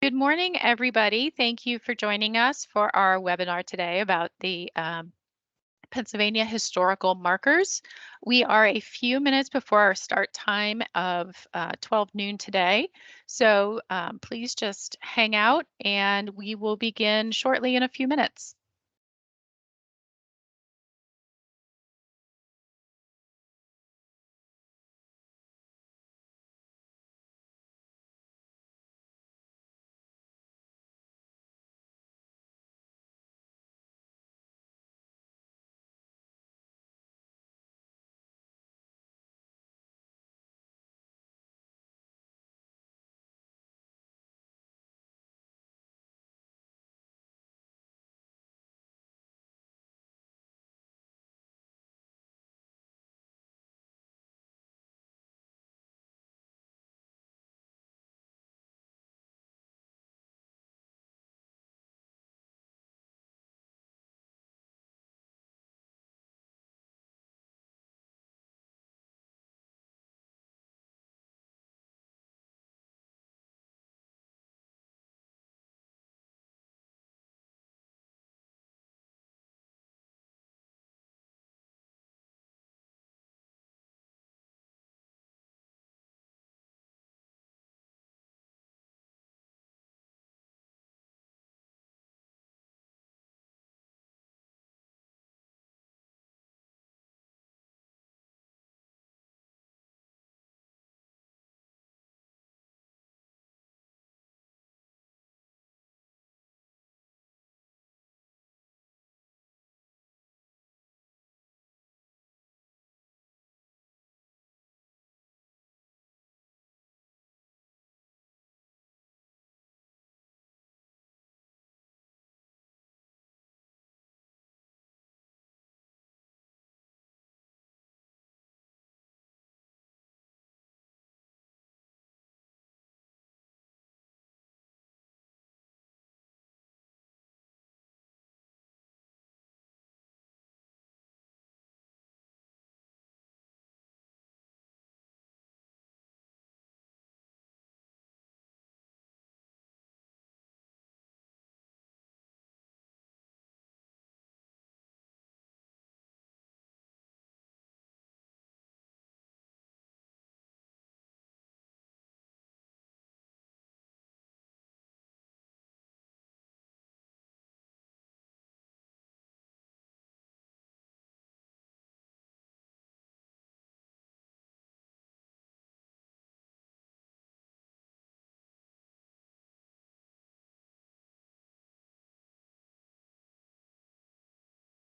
Good morning, everybody. Thank you for joining us for our webinar today about the Pennsylvania historical markers. We are a few minutes before our start time of 12 noon today, so please just hang out and we will begin shortly in a few minutes.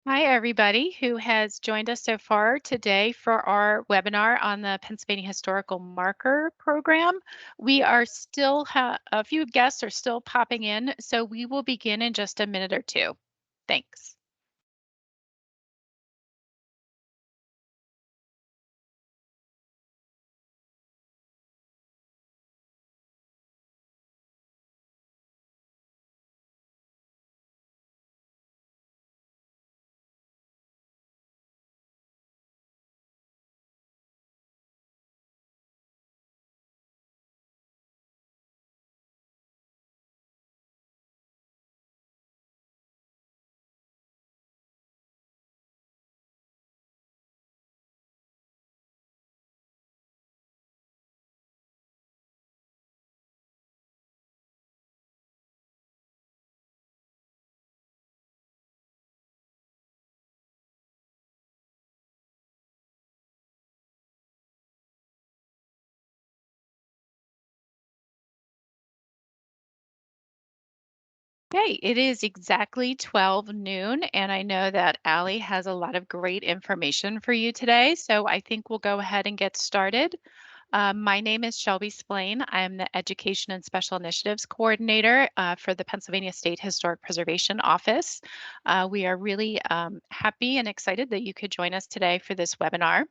Hi, everybody who has joined us so far today for our webinar on the Pennsylvania Historical Marker Program. We are still, a few guests are still popping in, so we will begin in just a minute or two. Thanks. Okay, it is exactly 12 noon, and I know that Allie has a lot of great information for you today, so I think we'll go ahead and get started. My name is Shelby Splain. I'm the Education and Special Initiatives Coordinator for the Pennsylvania State Historic Preservation Office. We are really happy and excited that you could join us today for this webinar.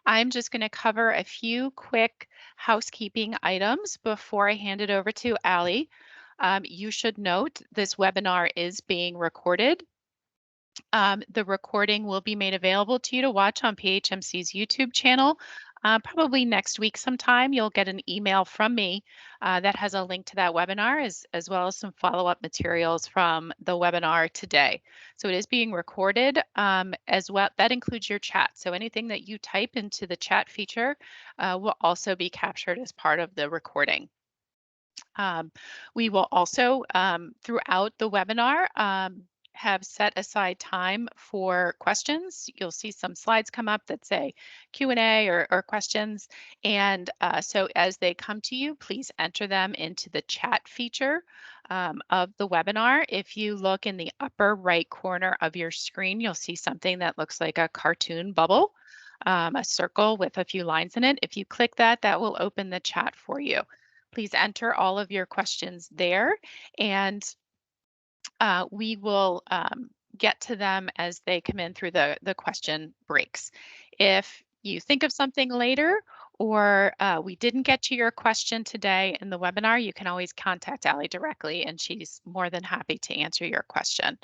I'm just going to cover a few quick housekeeping items before I hand it over to Allie. You should note this webinar is being recorded. The recording will be made available to you to watch on PHMC's YouTube channel Probably next week sometime, you'll get an email from me that has a link to that webinar as well as some follow-up materials from the webinar today. So it is being recorded as well. That includes your chat. So anything that you type into the chat feature will also be captured as part of the recording. We will also, throughout the webinar, have set aside time for questions. You'll see some slides come up that say Q&A or questions. And so as they come to you, please enter them into the chat feature of the webinar. If you look in the upper right corner of your screen, you'll see something that looks like a cartoon bubble, a circle with a few lines in it. If you click that, that will open the chat for you. Please enter all of your questions there, and we will get to them as they come in through the question breaks. If you think of something later or we didn't get to your question today in the webinar, you can always contact Allie directly, and she's more than happy to answer your question.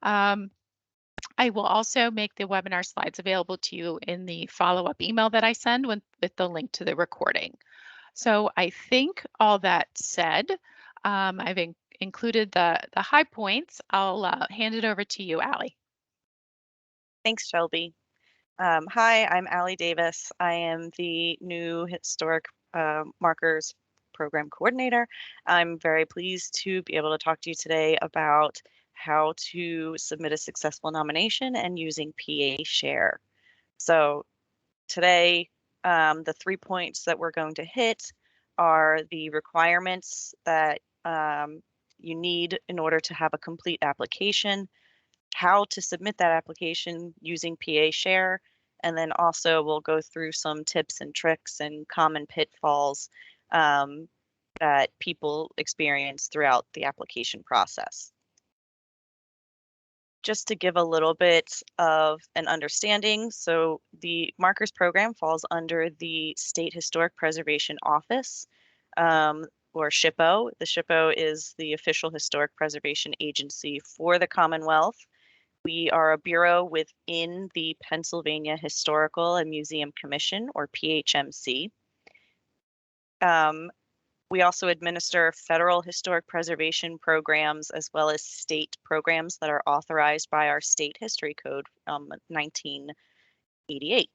I will also make the webinar slides available to you in the follow-up email that I send with the link to the recording. So I think all that said, I've included the high points. I'll hand it over to you, Allie. Thanks, Shelby. Hi, I'm Allie Davis. I am the new Historic Markers Program Coordinator. I'm very pleased to be able to talk to you today about how to submit a successful nomination and using PA Share. So today, the 3 points that we're going to hit are the requirements that you need in order to have a complete application, how to submit that application using PA Share, and then also we'll go through some tips and tricks and common pitfalls that people experience throughout the application process. Just to give a little bit of an understanding, so the Markers program falls under the State Historic Preservation Office, or SHPO. The SHPO is the official historic preservation agency for the Commonwealth. We are a bureau within the Pennsylvania Historical and Museum Commission, or PHMC. We also administer federal historic preservation programs as well as state programs that are authorized by our state history code from 1988.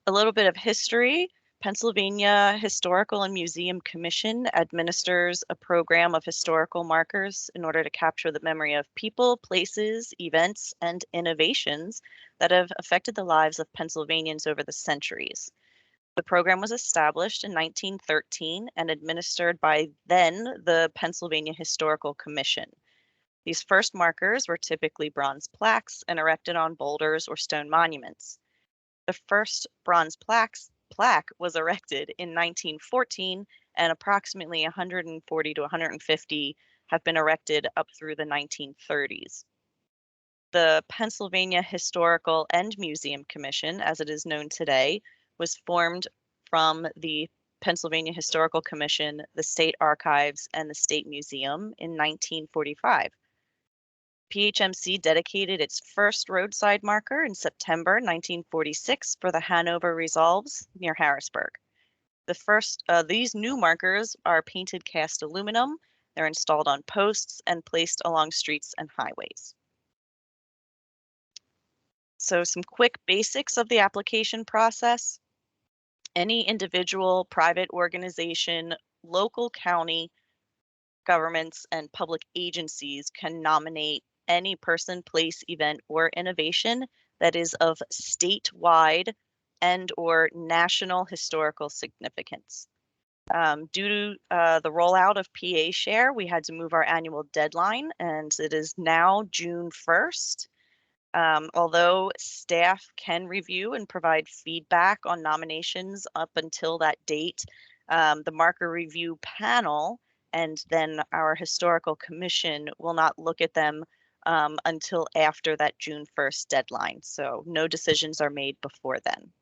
A little bit of history. Pennsylvania Historical and Museum Commission administers a program of historical markers in order to capture the memory of people, places, events, and innovations that have affected the lives of Pennsylvanians over the centuries. The program was established in 1913 and administered by then the Pennsylvania Historical Commission. These first markers were typically bronze plaques and erected on boulders or stone monuments. The first bronze plaque was erected in 1914, and approximately 140 to 150 have been erected up through the 1930s. The Pennsylvania Historical and Museum Commission, as it is known today, was formed from the Pennsylvania Historical Commission, the State Archives, and the State Museum in 1945. PHMC dedicated its first roadside marker in September 1946 for the Hanover Resolves near Harrisburg. These new markers are painted cast aluminum. They're installed on posts and placed along streets and highways. So some quick basics of the application process. Any individual, private organization, local county governments, and public agencies can nominate any person, place, event, or innovation that is of statewide and or national historical significance. Due to the rollout of PA Share, we had to move our annual deadline, and it is now June 1st. Although staff can review and provide feedback on nominations up until that date, the marker review panel and then our historical commission will not look at them until after that June 1st deadline. So no decisions are made before then.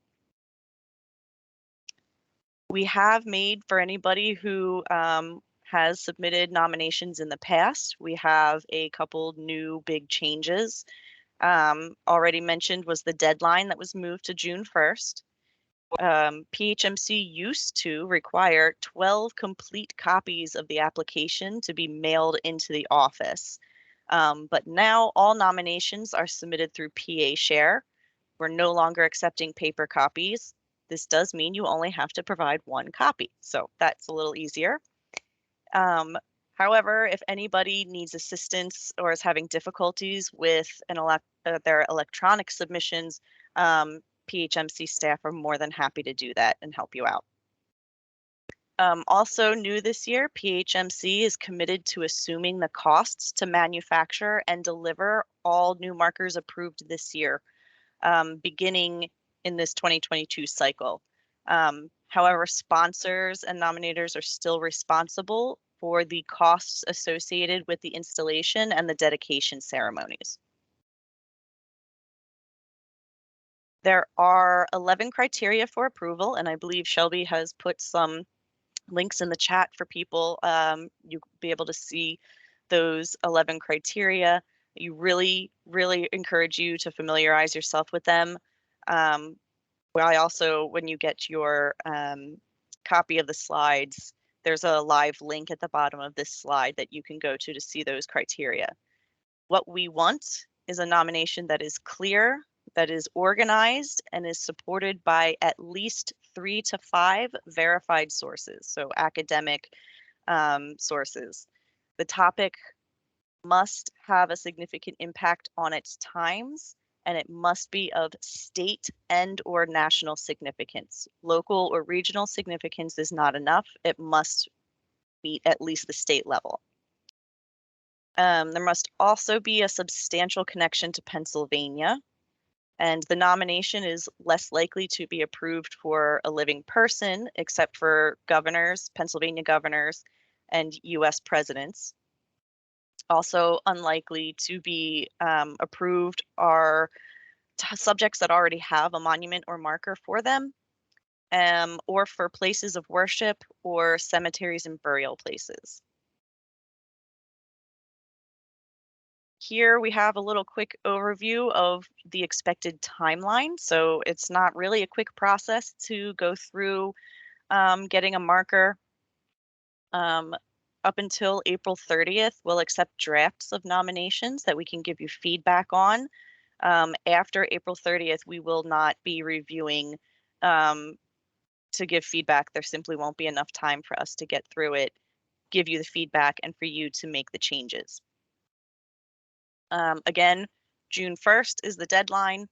We have made, for anybody who has submitted nominations in the past, we have a couple new big changes. Already mentioned was the deadline that was moved to June 1st. PHMC used to require 12 complete copies of the application to be mailed into the office. But now all nominations are submitted through PA Share. We're no longer accepting paper copies. This does mean you only have to provide one copy, so that's a little easier. Um, However, if anybody needs assistance or is having difficulties with their electronic submissions, PHMC staff are more than happy to do that and help you out. Also new this year, PHMC is committed to assuming the costs to manufacture and deliver all new markers approved this year, beginning in this 2022 cycle. However, sponsors and nominators are still responsible for the costs associated with the installation and the dedication ceremonies. There are 11 criteria for approval, and I believe Shelby has put some links in the chat for people. You'll be able to see those 11 criteria. You really, really encourage you to familiarize yourself with them. Well, I also, when you get your copy of the slides, there's a live link at the bottom of this slide that you can go to see those criteria. What we want is a nomination that is clear, that is organized, and is supported by at least 3 to 5 verified sources, so academic sources. The topic must have a significant impact on its times, and it must be of state and or national significance. Local or regional significance is not enough. It must meet at least the state level. There must also be a substantial connection to Pennsylvania, and the nomination is less likely to be approved for a living person, except for governors, Pennsylvania governors, and US presidents. Also unlikely to be approved are subjects that already have a monument or marker for them, or for places of worship or cemeteries and burial places. Here we have a little quick overview of the expected timeline. So it's not really a quick process to go through getting a marker. Up until April 30th, we'll accept drafts of nominations that we can give you feedback on. After April 30th, we will not be reviewing to give feedback. There simply won't be enough time for us to get through it, give you the feedback, and for you to make the changes. Again, June 1st is the deadline.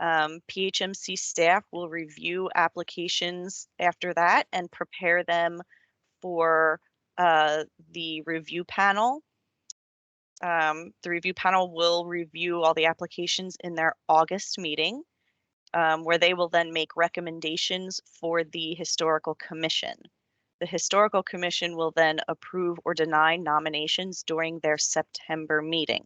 PHMC staff will review applications after that and prepare them for the review panel. The review panel will review all the applications in their August meeting, where they will then make recommendations for the Historical Commission. The Historical Commission will then approve or deny nominations during their September meeting.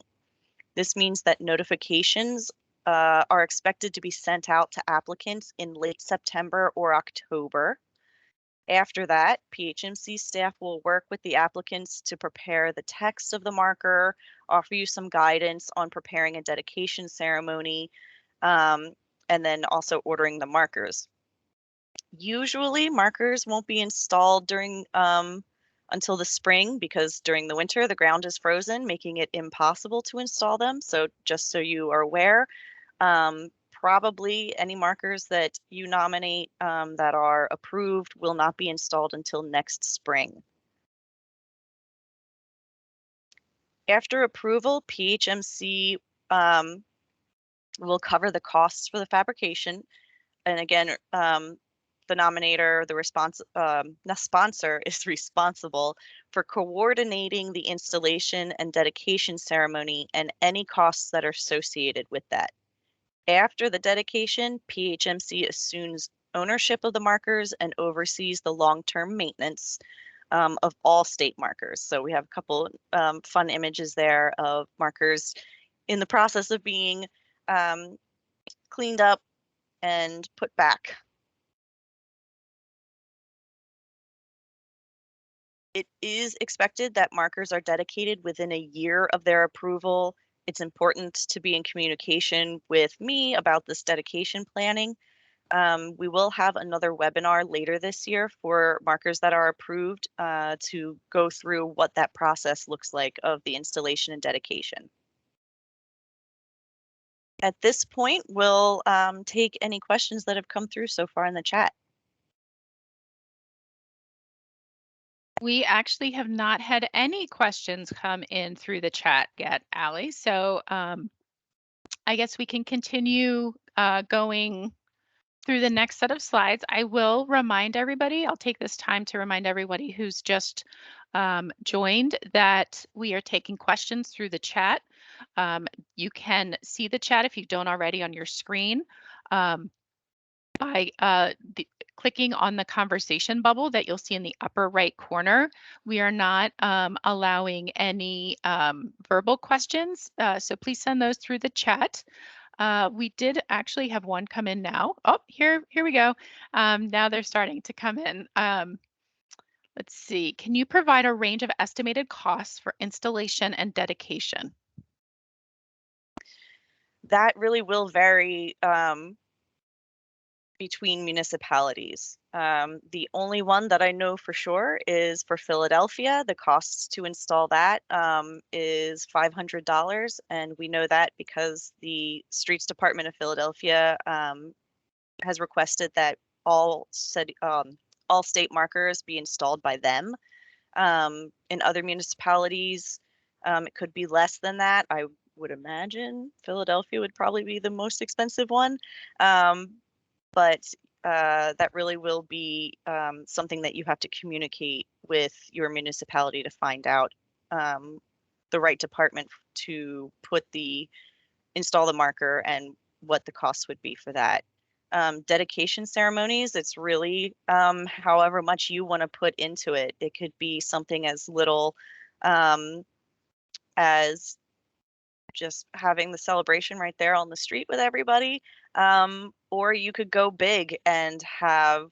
This means that notifications are expected to be sent out to applicants in late September or October. After that, PHMC staff will work with the applicants to prepare the text of the marker, offer you some guidance on preparing a dedication ceremony, and then also ordering the markers. Usually markers won't be installed during until the spring, because during the winter the ground is frozen, making it impossible to install them. So just so you are aware, probably any markers that you nominate that are approved will not be installed until next spring. After approval, PHMC will cover the costs for the fabrication. And again, the nominator, the sponsor is responsible for coordinating the installation and dedication ceremony and any costs that are associated with that. After the dedication, PHMC assumes ownership of the markers and oversees the long-term maintenance of all state markers. So we have a couple fun images there of markers in the process of being cleaned up and put back. It is expected that markers are dedicated within a year of their approval It's important to be in communication with me about this dedication planning. We will have another webinar later this year for markers that are approved to go through what that process looks like of the installation and dedication. At this point, we'll take any questions that have come through so far in the chat. We actually have not had any questions come in through the chat yet, Allie. So I guess we can continue going through the next set of slides. I will remind everybody, I'll take this time to remind everybody who's just joined that we are taking questions through the chat. You can see the chat if you don't already on your screen. By clicking on the conversation bubble that you'll see in the upper right corner. We are not allowing any verbal questions, so please send those through the chat. We did actually have one come in now. Oh, here we go. Now they're starting to come in. Let's see. Can you provide a range of estimated costs for installation and dedication? That really will vary between municipalities. The only one that I know for sure is for Philadelphia. The costs to install that is $500, and we know that because the Streets Department of Philadelphia has requested that all state markers be installed by them. In other municipalities, it could be less than that. I would imagine Philadelphia would probably be the most expensive one. But that really will be something that you have to communicate with your municipality to find out the right department to install the marker and what the cost would be for that. Dedication ceremonies, it's really however much you want to put into it. It could be something as little as just having the celebration right there on the street with everybody. Or you could go big and have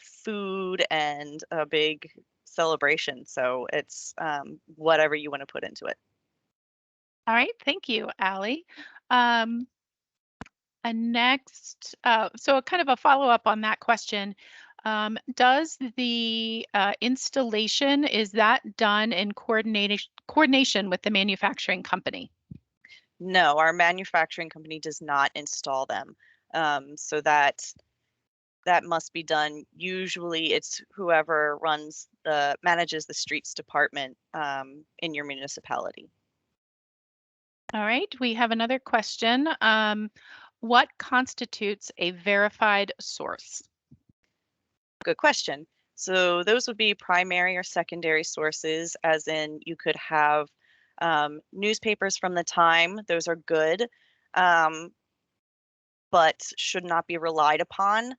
food and a big celebration. So it's whatever you want to put into it. All right, thank you, Allie. And next, so a kind of a follow-up on that question. Does the installation, is that done in coordination with the manufacturing company? No, our manufacturing company does not install them. So that must be done. Usually it's whoever manages the streets department in your municipality. All right, we have another question. What constitutes a verified source? Good question. So those would be primary or secondary sources, as in you could have newspapers from the time. Those are good, but should not be relied upon.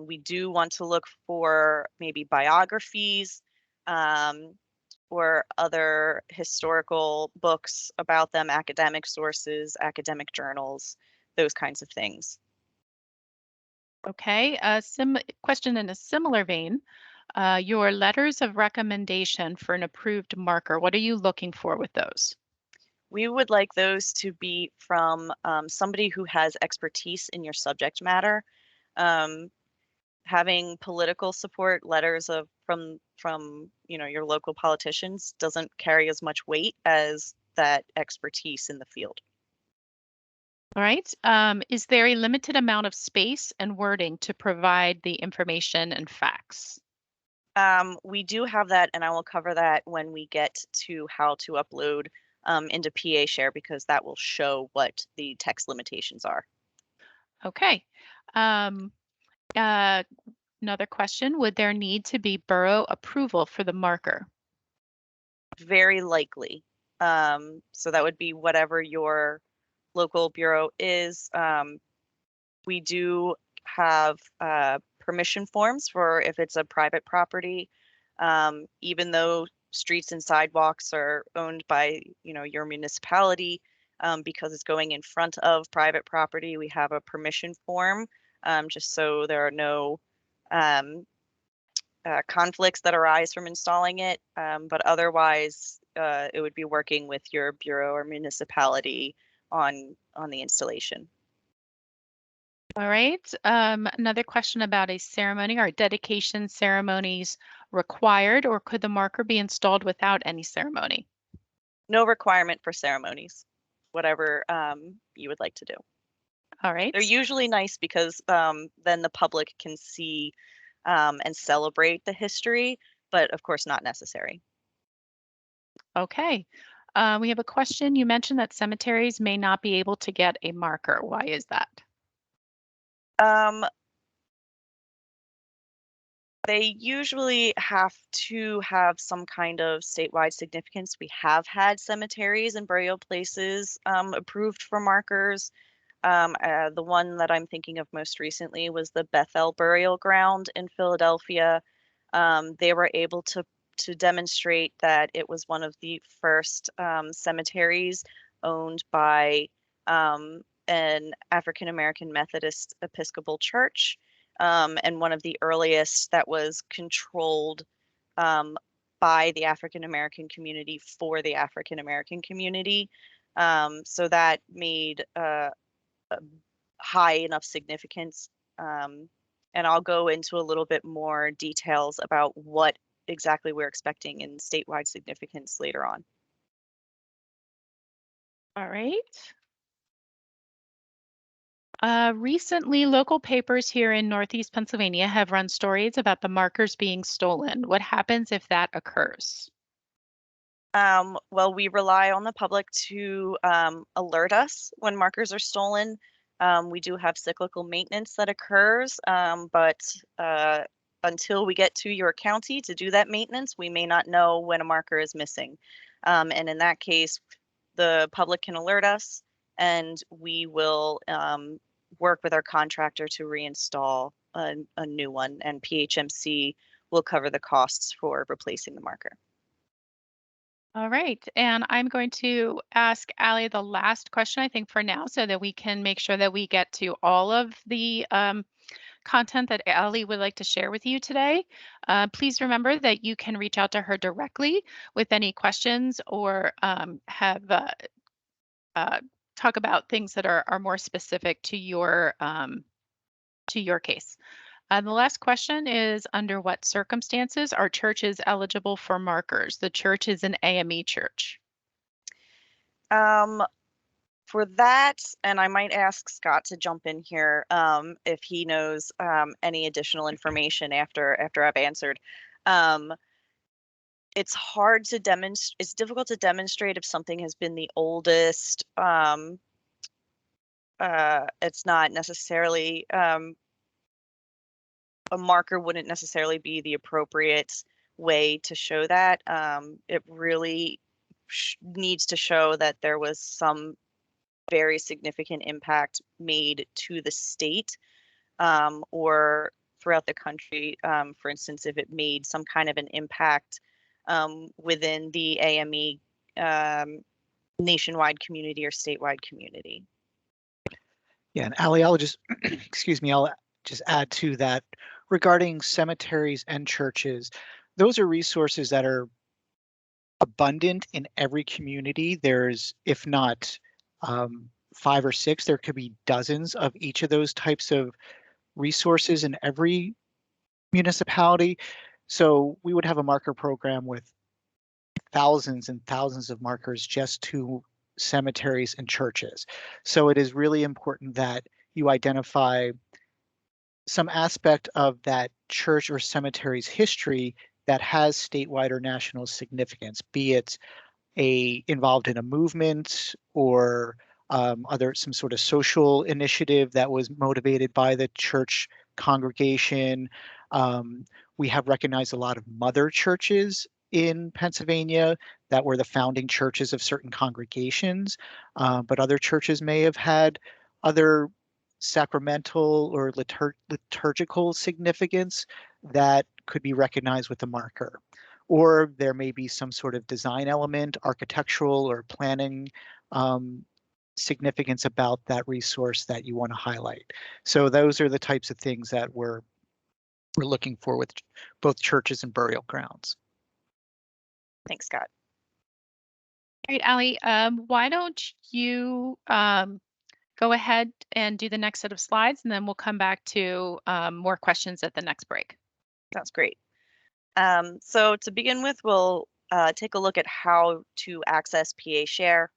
We do want to look for maybe biographies um, or other historical books about them, academic sources, academic journals, those kinds of things. Okay, a question in a similar vein. Your letters of recommendation for an approved marker, what are you looking for with those? We would like those to be from somebody who has expertise in your subject matter. Um, Having political support letters from your local politicians doesn't carry as much weight as that expertise in the field. All right. Is there a limited amount of space and wording to provide the information and facts? We do have that, and I will cover that when we get to how to upload into PA Share because that will show what the text limitations are. Okay. Um, uh, Another question, would there need to be borough approval for the marker? Very likely. So that would be whatever your local bureau is. We do have permission forms for if it's a private property, even though streets and sidewalks are owned by your municipality. Because it's going in front of private property, we have a permission form just so there are no um, conflicts that arise from installing it. But otherwise, it would be working with your bureau or municipality on the installation. All right. Another question about a ceremony. Are dedication ceremonies required, or could the marker be installed without any ceremony? No requirement for ceremonies, whatever you would like to do. All They're right. usually nice because then the public can see and celebrate the history, but of course not necessary. Okay. We have a question. You mentioned that cemeteries may not be able to get a marker. Why is that? Um, they usually have to have some kind of statewide significance. We have had cemeteries and burial places approved for markers. The one that I'm thinking of most recently was the Bethel Burial Ground in Philadelphia. They were able to demonstrate that it was one of the first cemeteries owned by an African American Methodist Episcopal Church, and one of the earliest that was controlled um, by the African American community for the African American community. So that made high enough significance. Um, and I'll go into a little bit more details about what exactly we're expecting in statewide significance later on. All right. Recently, local papers here in Northeast Pennsylvania have run stories about the markers being stolen. What happens if that occurs? Well, we rely on the public to alert us when markers are stolen. We do have cyclical maintenance that occurs, but until we get to your county to do that maintenance, we may not know when a marker is missing. And in that case, the public can alert us, and we will work with our contractor to reinstall a new one, and PHMC will cover the costs for replacing the marker. All right. And I'm going to ask Allie the last question, I think, for now, so that we can make sure that we get to all of the content that Allie would like to share with you today. Please remember that you can reach out to her directly with any questions or have uh, talk about things that are more specific to your case. The last question is, under what circumstances are churches eligible for markers? The church is an AME church. Um, for that, and I might ask Scott to jump in here if he knows any additional information after I've answered. Um, it's hard to demonstrate. It's difficult to demonstrate if something has been the oldest. It's not necessarily a marker wouldn't necessarily be the appropriate way to show that. It really needs to show that there was some very significant impact made to the state or throughout the country. For instance, if it made some kind of an impact within the AME nationwide community or statewide community. Yeah, and Ali, I'll just, excuse me, I'll just add to that regarding cemeteries and churches. Those are resources that are abundant in every community. There's, if not 5 or 6, there could be dozens of each of those types of resources in every municipality. So we would have a marker program with thousands and thousands of markers just to cemeteries and churches. So it is really important that you identify some aspect of that church or cemetery's history that has statewide or national significance, be it involved in a movement or other some sort of social initiative that was motivated by the church congregation. Um, we have recognized a lot of mother churches in Pennsylvania that were the founding churches of certain congregations, but other churches may have had other sacramental or liturgical significance that could be recognized with a marker. Or there may be some sort of design element, architectural or planning significance about that resource that you want to highlight. So those are the types of things that we're we're looking for with both churches and burial grounds. Thanks, Scott. All right, Allie, why don't you go ahead and do the next set of slides, and then we'll come back to more questions at the next break. Sounds great. So to begin with, we'll take a look at how to access PA Share.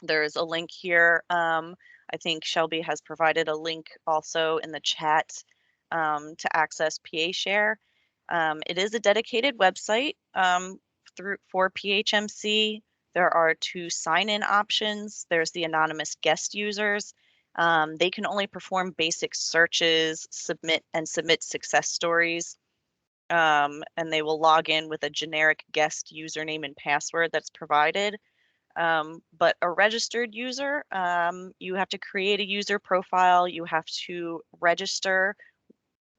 There's a link here. I think Shelby has provided a link also in the chat to access PA Share. It is a dedicated website for PHMC. There are 2 sign-in options. There's the anonymous guest users. They can only perform basic searches, submit success stories, and they will log in with a generic guest username and password that's provided. But a registered user, you have to create a user profile. You have to register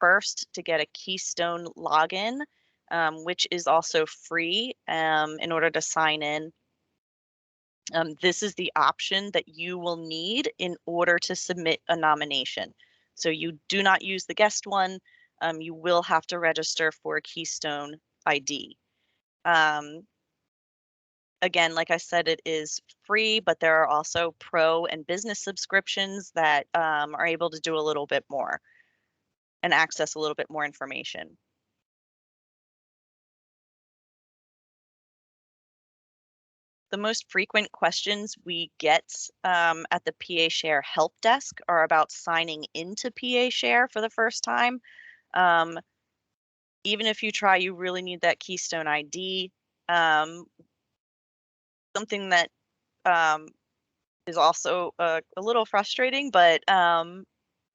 first to get a Keystone login, which is also free in order to sign in. This is the option that you will need in order to submit a nomination. So you do not use the guest one. You will have to register for a Keystone ID. Again, like I said, it is free, but there are also pro and business subscriptions that are able to do a little bit more and access a little bit more information. The most frequent questions we get at the PA Share help desk are about signing into PA Share for the first time. Even if you try, you really need that Keystone ID. Something that is also a little frustrating, but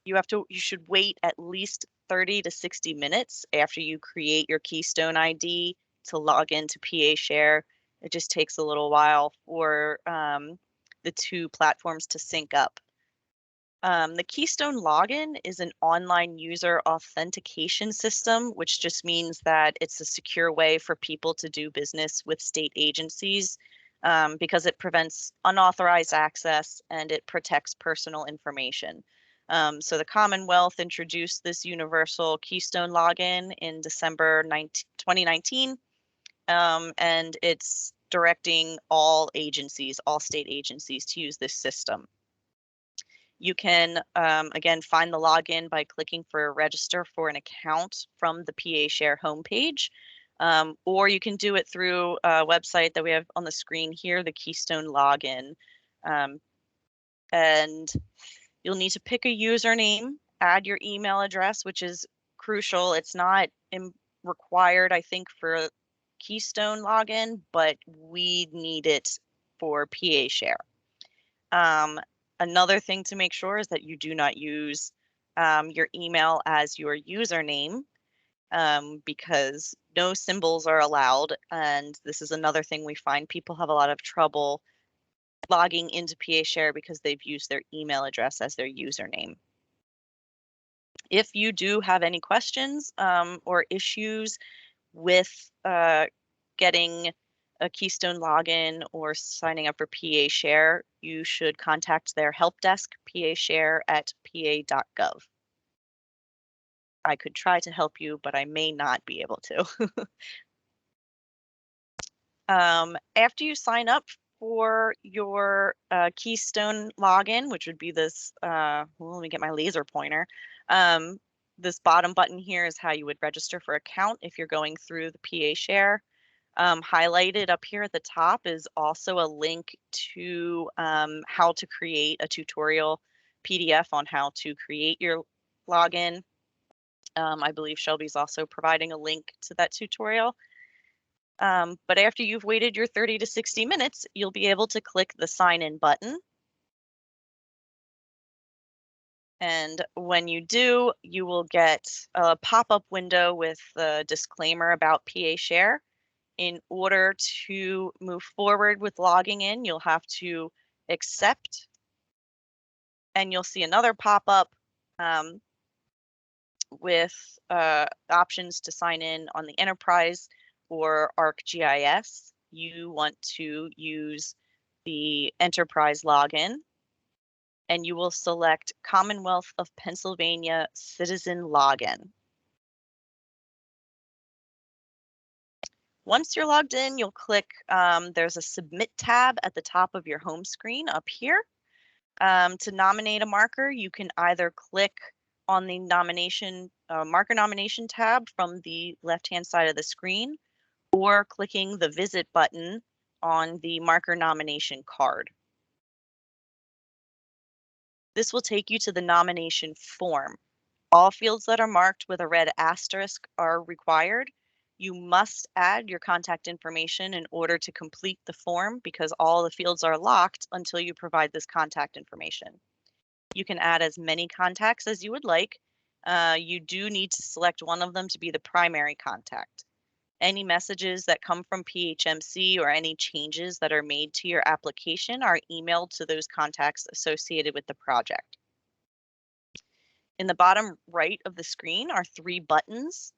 you should wait at least 30 to 60 minutes after you create your Keystone ID to log into PA Share. It just takes a little while for the 2 platforms to sync up. The Keystone Login is an online user authentication system, which just means that it's a secure way for people to do business with state agencies because it prevents unauthorized access and it protects personal information. So the Commonwealth introduced this universal Keystone Login in December 2019, and it's directing all agencies, all state agencies, to use this system. You can, again, find the login by clicking for register for an account from the PA Share homepage, or you can do it through a website that we have on the screen here, the Keystone Login. And you'll need to pick a username, add your email address, which is crucial. It's not required, I think, for Keystone Login, but we need it for PA Share. Another thing to make sure is that you do not use your email as your username because no symbols are allowed. And this is another thing we find people have a lot of trouble logging into PA Share because they've used their email address as their username. If you do have any questions or issues with getting a Keystone login or signing up for PA Share, you should contact their help desk, pashare@pa.gov. I could try to help you, but I may not be able to. After you sign up for your Keystone login, which would be this, well, let me get my laser pointer. This bottom button here is how you would register for account if you're going through the PA Share. Highlighted up here at the top is also a link to how to create a tutorial PDF on how to create your login. I believe Shelby's also providing a link to that tutorial. But after you've waited your 30 to 60 minutes, you'll be able to click the sign in button. And when you do, you will get a pop-up window with a disclaimer about PA Share. In order to move forward with logging in, you'll have to accept, and you'll see another pop-up with options to sign in on the Enterprise or ArcGIS. You want to use the Enterprise login, and you will select Commonwealth of Pennsylvania Citizen Login. Once you're logged in, you'll click, there's a Submit tab at the top of your home screen up here. To nominate a marker, you can either click on the marker nomination tab from the left-hand side of the screen, or clicking the Visit button on the marker nomination card. This will take you to the nomination form. All fields that are marked with a red asterisk are required. You must add your contact information in order to complete the form because all the fields are locked until you provide this contact information. You can add as many contacts as you would like. You do need to select one of them to be the primary contact. Any messages that come from PHMC or any changes that are made to your application are emailed to those contacts associated with the project. In the bottom right of the screen are 3 buttons.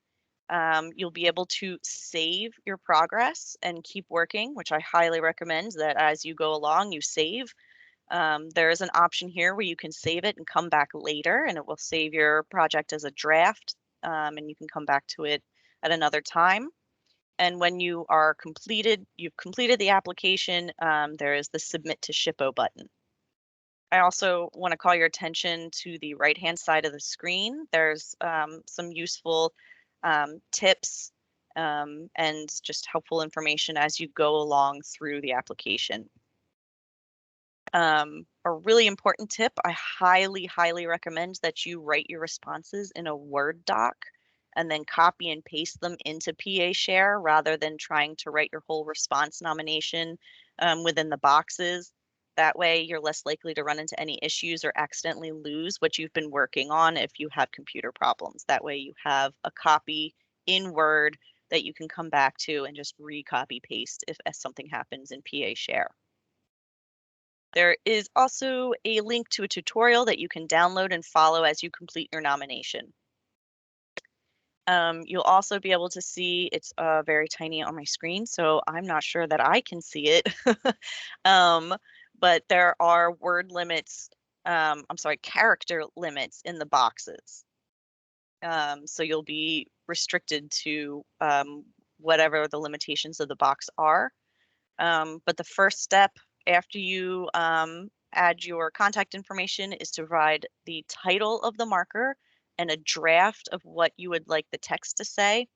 You'll be able to save your progress and keep working, which I highly recommend that as you go along, you save. There is an option here where you can save it and come back later, and it will save your project as a draft, and you can come back to it at another time. And when you've completed the application, there is the Submit to SHPO button. I also want to call your attention to the right-hand side of the screen. There's some useful tips and just helpful information as you go along through the application. A really important tip, I highly, highly recommend that you write your responses in a Word doc and then copy and paste them into PA Share rather than trying to write your whole response nomination within the boxes. That way you're less likely to run into any issues or accidentally lose what you've been working on if you have computer problems. That way you have a copy in Word that you can come back to and just re-copy paste if something happens in PA Share. There is also a link to a tutorial that you can download and follow as you complete your nomination. You'll also be able to see, it's very tiny on my screen, so I'm not sure that I can see it. But there are character limits in the boxes. So you'll be restricted to whatever the limitations of the box are. But the first step after you add your contact information is to provide the title of the marker and a draft of what you would like the text to say,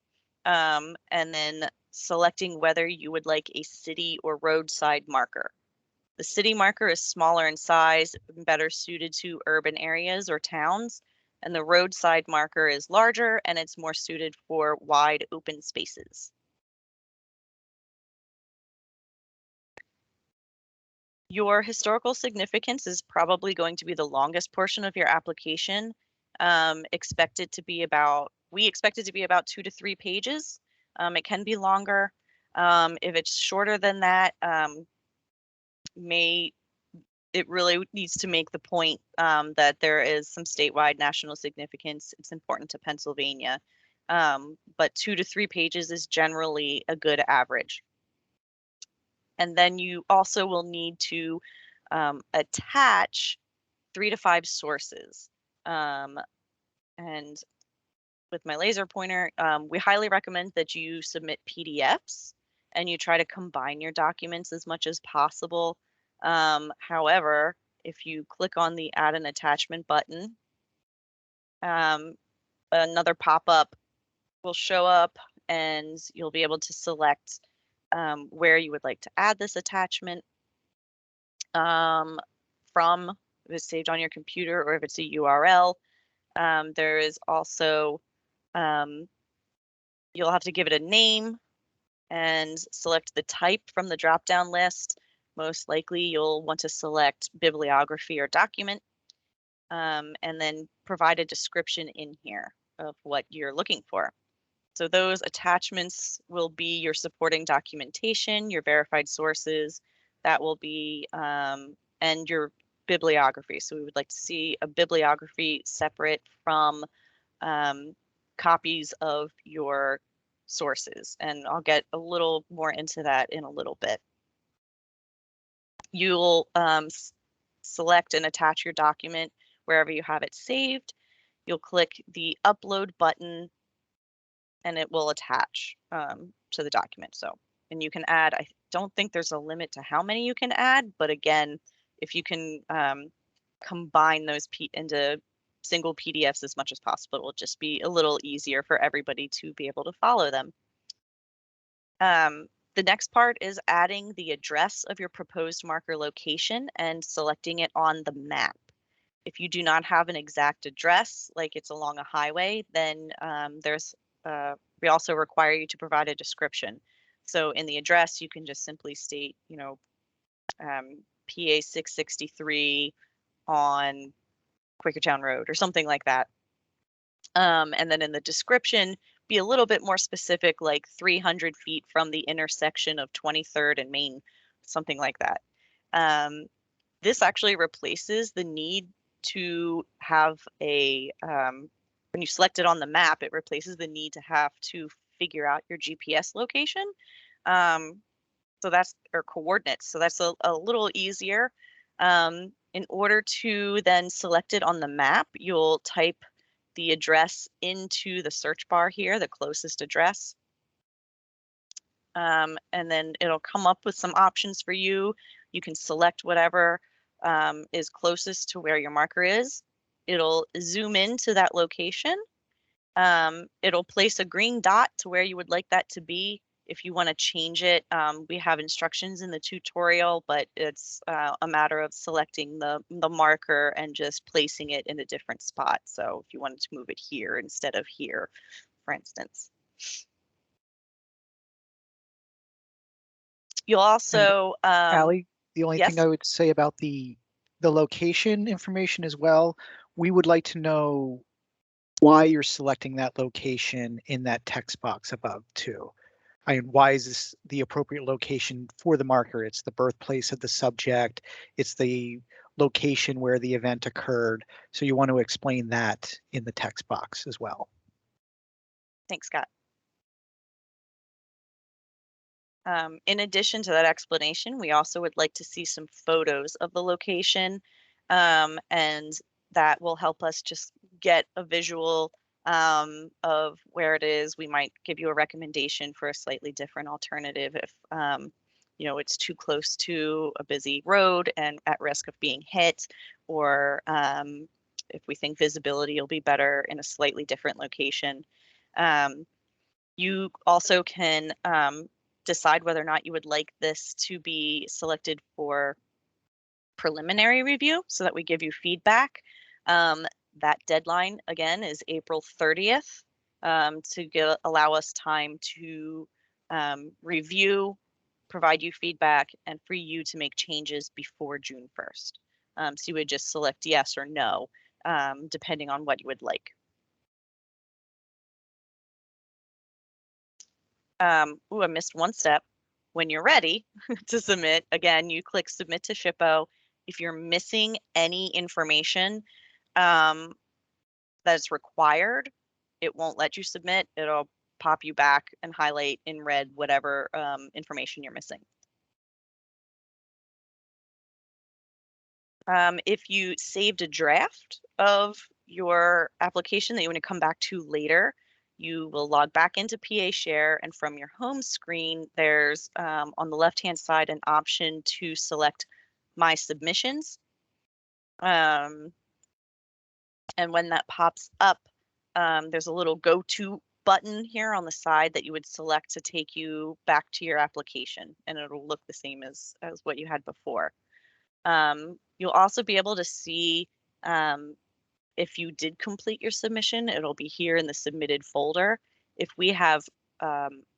and then selecting whether you would like a city or roadside marker. The city marker is smaller in size, better suited to urban areas or towns, and the roadside marker is larger and it's more suited for wide open spaces. Your historical significance is probably going to be the longest portion of your application. We expect it to be about 2 to 3 pages. It can be longer. If it's shorter than that, it really needs to make the point that there is some statewide national significance. It's important to Pennsylvania. But 2 to 3 pages is generally a good average. And then you also will need to attach 3 to 5 sources. And with my laser pointer, we highly recommend that you submit PDFs and you try to combine your documents as much as possible. However, if you click on the Add an Attachment button, another pop-up will show up and you'll be able to select where you would like to add this attachment from, if it's saved on your computer or if it's a URL. There is also, you'll have to give it a name and select the type from the drop-down list. Most likely you'll want to select bibliography or document, and then provide a description in here of what you're looking for. So those attachments will be your supporting documentation, your verified sources, that will be, and your bibliography. So we would like to see a bibliography separate from copies of your sources. And I'll get a little more into that in a little bit. You'll select and attach your document wherever you have it saved. You'll click the upload button and it will attach to the document. So, and you can add, I don't think there's a limit to how many you can add, but again, if you can combine those into single PDFs as much as possible, it will just be a little easier for everybody to be able to follow them. The next part is adding the address of your proposed marker location and selecting it on the map. If you do not have an exact address, like it's along a highway, then we also require you to provide a description. So in the address, you can just simply state, PA 663 on Quakertown Road or something like that. And then in the description, be a little bit more specific, like 300 feet from the intersection of 23rd and Main, something like that. This actually replaces the need to have when you select it on the map, it replaces the need to have to figure out your GPS location. Or coordinates. So that's a little easier. In order to then select it on the map, you'll type the address into the search bar here, the closest address. And then it'll come up with some options for you. You can select whatever is closest to where your marker is. It'll zoom into that location. It'll place a green dot to where you would like that to be. If you want to change it, we have instructions in the tutorial, but it's a matter of selecting the marker and just placing it in a different spot. So if you wanted to move it here instead of here, for instance. You'll also, Allie, the only thing yes, I would say about the location information as well, we would like to know why you're selecting that location in that text box above too. I mean, why is this the appropriate location for the marker? It's the birthplace of the subject. It's the location where the event occurred. So you want to explain that in the text box as well. thanks, Scott. In addition to that explanation, we also would like to see some photos of the location, and that will help us just get a visual of where it is. We might give you a recommendation for a slightly different alternative if it's too close to a busy road and at risk of being hit, or if we think visibility will be better in a slightly different location. You also can decide whether or not you would like this to be selected for preliminary review so that we give you feedback. That deadline, again, is April 30th to allow us time to review, provide you feedback, and for you to make changes before June 1st. So you would just select yes or no, depending on what you would like. I missed one step. When you're ready to submit, again, you click Submit to SHPO. If you're missing any information that's required, it won't let you submit. It'll pop you back and highlight in red whatever information you're missing. If you saved a draft of your application that you want to come back to later, you will log back into PA Share, and from your home screen, there's on the left-hand side an option to select My Submissions. And when that pops up, there's a little Go To button here on the side that you would select to take you back to your application, and it'll look the same as what you had before. You'll also be able to see if you did complete your submission, it'll be here in the submitted folder. If we have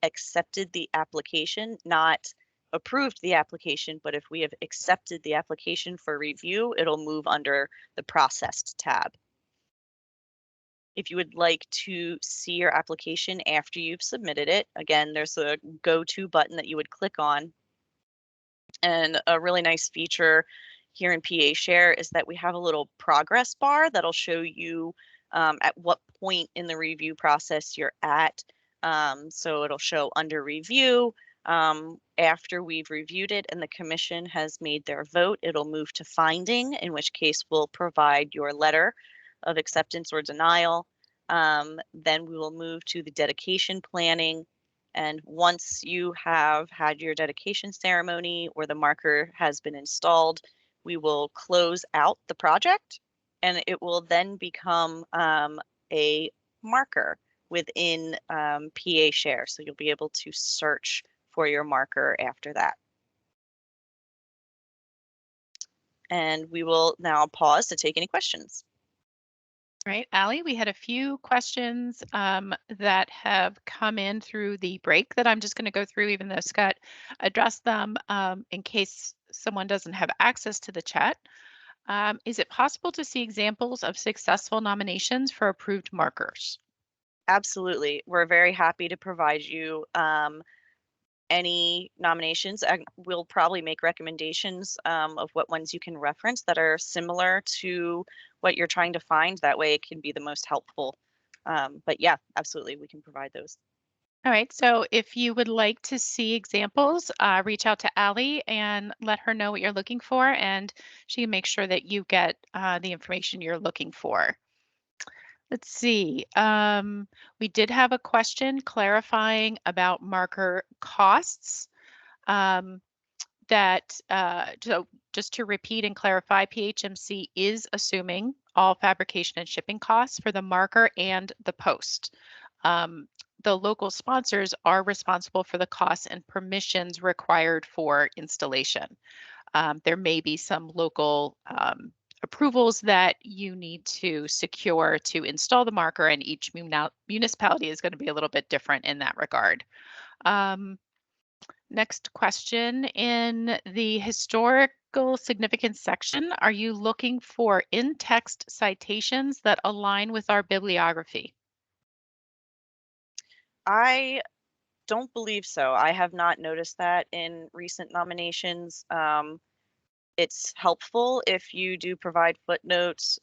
accepted the application, not approved the application, but if we have accepted the application for review, it'll move under the processed tab. If you would like to see your application after you've submitted it, again, there's a Go To button that you would click on. And a really nice feature here in PA Share is that we have a little progress bar that'll show you at what point in the review process you're at. So it'll show under review. After we've reviewed it and the commission has made their vote, it'll move to finding, in which case we'll provide your letter of acceptance or denial. Then we will move to the dedication planning. And once you have had your dedication ceremony or the marker has been installed, we will close out the project and it will then become a marker within PA Share. So you'll be able to search for your marker after that. And we will now pause to take any questions. Right, Allie, we had a few questions that have come in through the break that I'm just going to go through, even though Scott addressed them in case someone doesn't have access to the chat. Is it possible to see examples of successful nominations for approved markers? Absolutely. We're very happy to provide you any nominations. We'll probably make recommendations of what ones you can reference that are similar to what you're trying to find. That way it can be the most helpful. But yeah, absolutely, we can provide those. All right, so if you would like to see examples, reach out to Allie and let her know what you're looking for, and she can make sure that you get the information you're looking for. Let's see. We did have a question clarifying about marker costs. Um, so just to repeat and clarify, PHMC is assuming all fabrication and shipping costs for the marker and the post. The local sponsors are responsible for the costs and permissions required for installation. There may be some local approvals that you need to secure to install the marker, and each municipality is going to be a little bit different in that regard. Next question. In the historical significance section, are you looking for in-text citations that align with our bibliography? I don't believe so. I have not noticed that in recent nominations. It's helpful if you do provide footnotes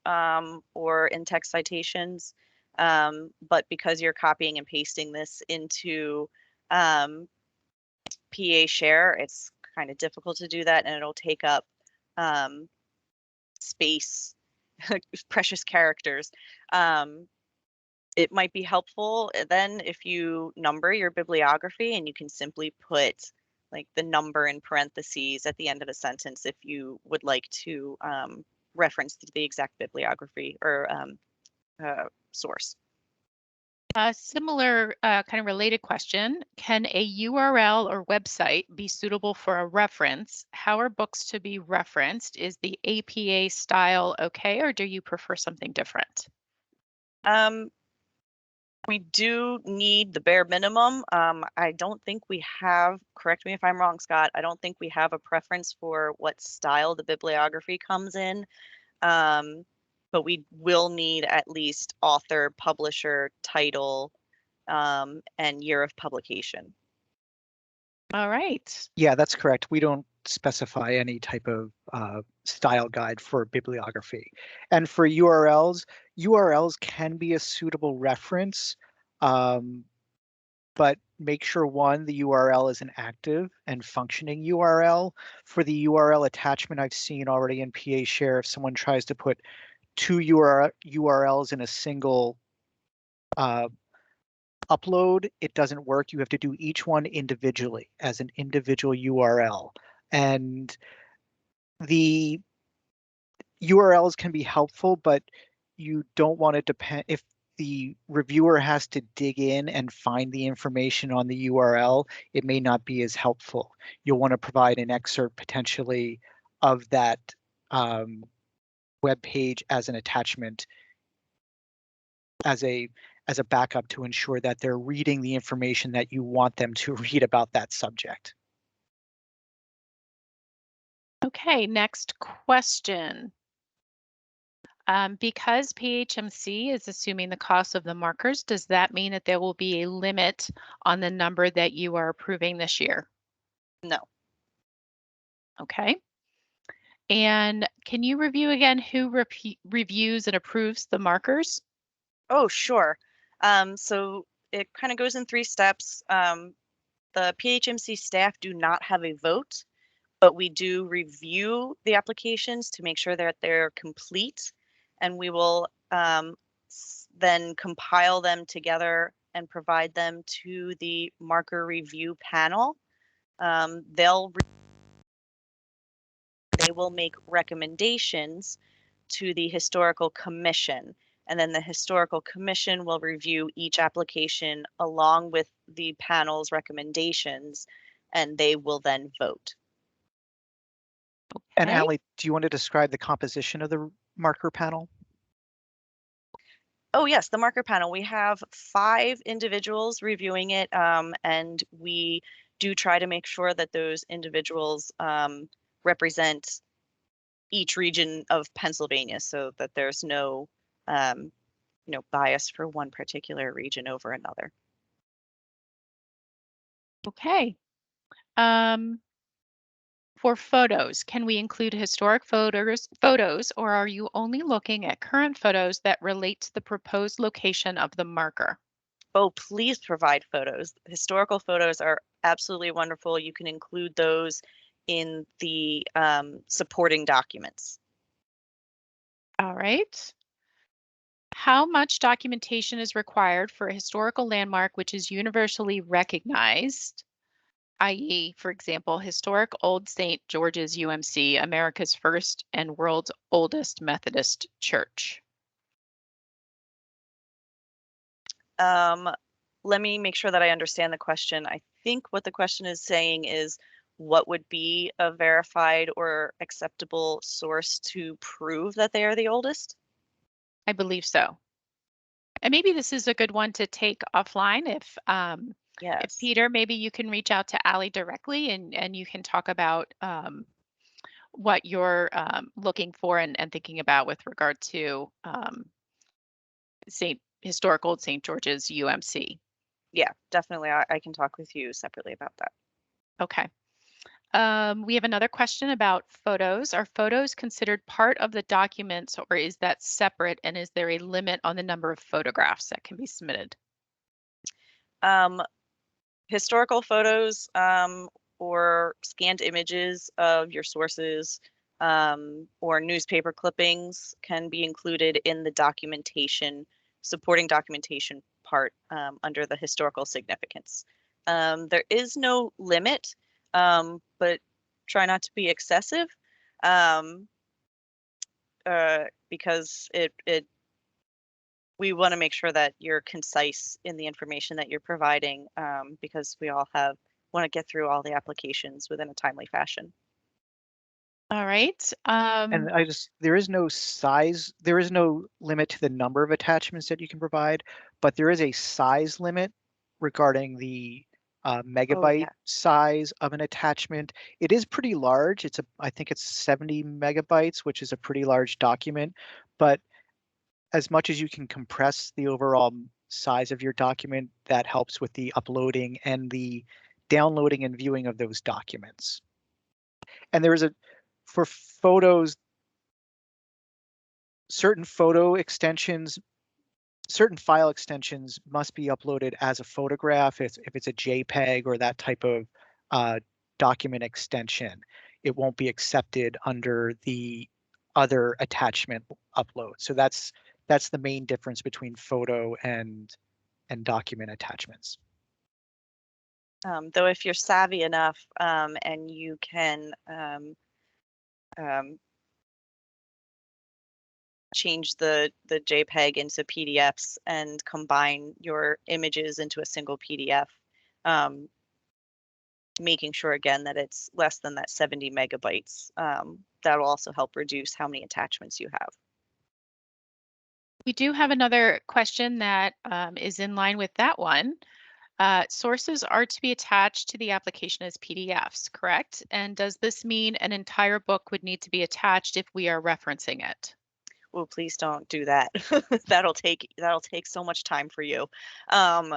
or in-text citations, but because you're copying and pasting this into PA Share, it's kind of difficult to do that, and it'll take up space, precious characters. It might be helpful then if you number your bibliography and you can simply put like the number in parentheses at the end of a sentence if you would like to reference the exact bibliography or source. A similar kind of related question. Can a URL or website be suitable for a reference? How are books to be referenced? Is the APA style okay, or do you prefer something different? We do need the bare minimum. I don't think we have, correct me if I'm wrong, Scott, I don't think we have a preference for what style the bibliography comes in. But we will need at least author, publisher, title, and year of publication. All right. Yeah, that's correct. We don't specify any type of style guide for bibliography. And for URLs, URLs can be a suitable reference, but make sure the URL is an active and functioning URL. For the URL attachment I've seen already in PA Share, if someone tries to put two URLs in a single upload, it doesn't work. You have to do each one individually as an individual URL. And the URLs can be helpful, but you don't want to depend if the reviewer has to dig in and find the information on the URL, it may not be as helpful. You'll want to provide an excerpt potentially of that web page as an attachment, as a backup to ensure that they're reading the information that you want them to read about that subject. Okay, next question. Because PHMC is assuming the cost of the markers, does that mean that there will be a limit on the number that you are approving this year? No. Okay. And can you review again who reviews and approves the markers? Oh, sure. So it kind of goes in 3 steps. The PHMC staff do not have a vote, but we do review the applications to make sure that they're complete. And we will then compile them together and provide them to the marker review panel. They will make recommendations to the historical commission, and then the historical commission will review each application along with the panel's recommendations, and they will then vote. And Okay. Allie, do you want to describe the composition of the marker panel? Oh yes, the marker panel. We have 5 individuals reviewing it, and we do try to make sure that those individuals represent each region of Pennsylvania, so that there's no, bias for one particular region over another. Okay. Um, for photos, can we include historic photos, or are you only looking at current photos that relate to the proposed location of the marker? Oh, please provide photos. Historical photos are absolutely wonderful. You can include those in the supporting documents. All right. How much documentation is required for a historical landmark which is universally recognized, i.e., for example, historic Old St. George's UMC, America's first and world's oldest Methodist church? Um, Let me make sure that I understand the question. I think what the question is saying is what would be a verified or acceptable source to prove that they are the oldest? I believe so. And maybe this is a good one to take offline if Yes. Peter, maybe you can reach out to Allie directly and you can talk about what you're looking for and thinking about with regard to Historic Old St. George's UMC. Yeah, definitely. I can talk with you separately about that. Okay. We have another question about photos. Are photos considered part of the documents or is that separate? And is there a limit on the number of photographs that can be submitted? Um, Historical photos or scanned images of your sources or newspaper clippings can be included in the documentation, supporting documentation part under the historical significance. There is no limit, but try not to be excessive um, because we want to make sure that you're concise in the information that you're providing because we all want to get through all the applications within a timely fashion. All right. And there is no size, there is no limit to the number of attachments that you can provide, but there is a size limit regarding the Oh megabyte yeah. size of an attachment. It is pretty large. I think it's 70 megabytes, which is a pretty large document, but as much as you can compress the overall size of your document, that helps with the uploading and the downloading and viewing of those documents. And for photos, certain photo extensions, certain file extensions must be uploaded as a photograph. If it's a JPEG or that type of document extension, it won't be accepted under the other attachment upload. So that's the main difference between photo and document attachments. Though if you're savvy enough and you can um, change the JPEG into PDFs and combine your images into a single PDF, um, making sure again that it's less than that 70 megabytes. That'll also help reduce how many attachments you have. We do have another question that is in line with that one. Sources are to be attached to the application as PDFs, correct? And does this mean an entire book would need to be attached if we are referencing it? Oh, please don't do that. That'll take so much time for you. Um,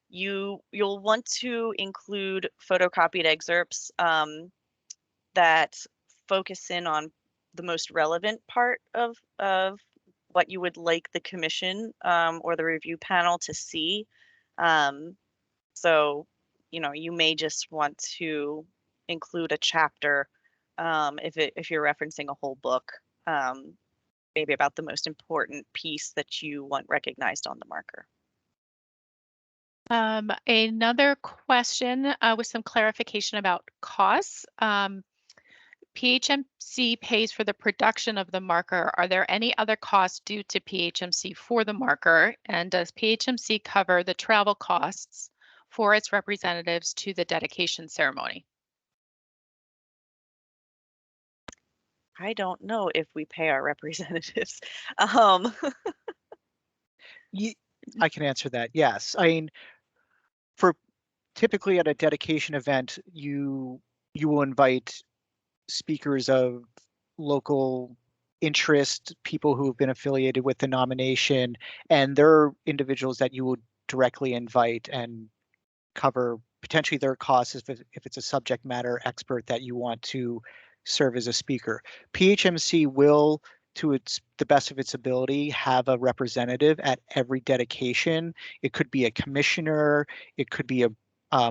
you'll want to include photocopied excerpts that focus in on the most relevant part of what you would like the commission or the review panel to see. Um, so, you may just want to include a chapter if you're referencing a whole book. Um, maybe about the most important piece that you want recognized on the marker. Another question with some clarification about costs. PHMC pays for the production of the marker. Are there any other costs due to PHMC for the marker? And does PHMC cover the travel costs for its representatives to the dedication ceremony? I don't know if we pay our representatives. Um, I can answer that. Yes. I mean, for typically at a dedication event, you will invite speakers of local interest, people who have been affiliated with the nomination, and they're individuals that you would directly invite and cover potentially their costs if it's a subject matter expert that you want to serve as a speaker. PHMC will, to the best of its ability, have a representative at every dedication. It could be a commissioner, it could be a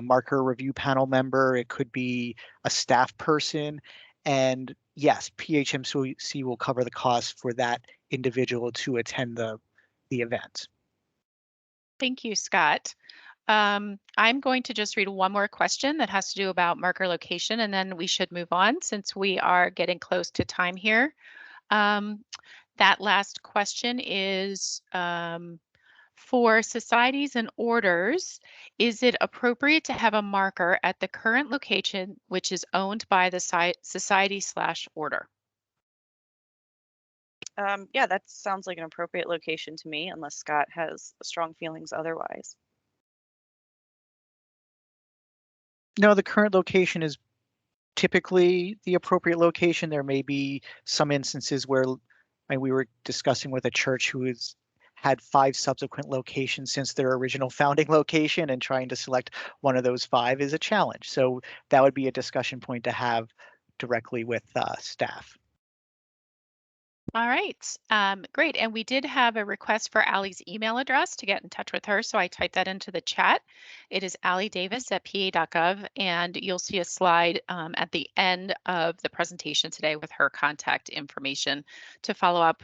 marker review panel member, it could be a staff person. And yes, PHMC will cover the cost for that individual to attend the event. Thank you, Scott. I'm going to just read one more question that has to do about marker location, and then we should move on since we are getting close to time here. Um, that last question is for societies and orders, is it appropriate to have a marker at the current location which is owned by the society/order? yeah, that sounds like an appropriate location to me, unless Scott has strong feelings otherwise. No, the current location is typically the appropriate location. There may be some instances where we were discussing with a church who has had 5 subsequent locations since their original founding location, and trying to select one of those 5 is a challenge. So that would be a discussion point to have directly with staff. All right, great. And we did have a request for Allie's email address to get in touch with her, so I typed that into the chat. It is alliedavis@pa.gov, and you'll see a slide at the end of the presentation today with her contact information to follow up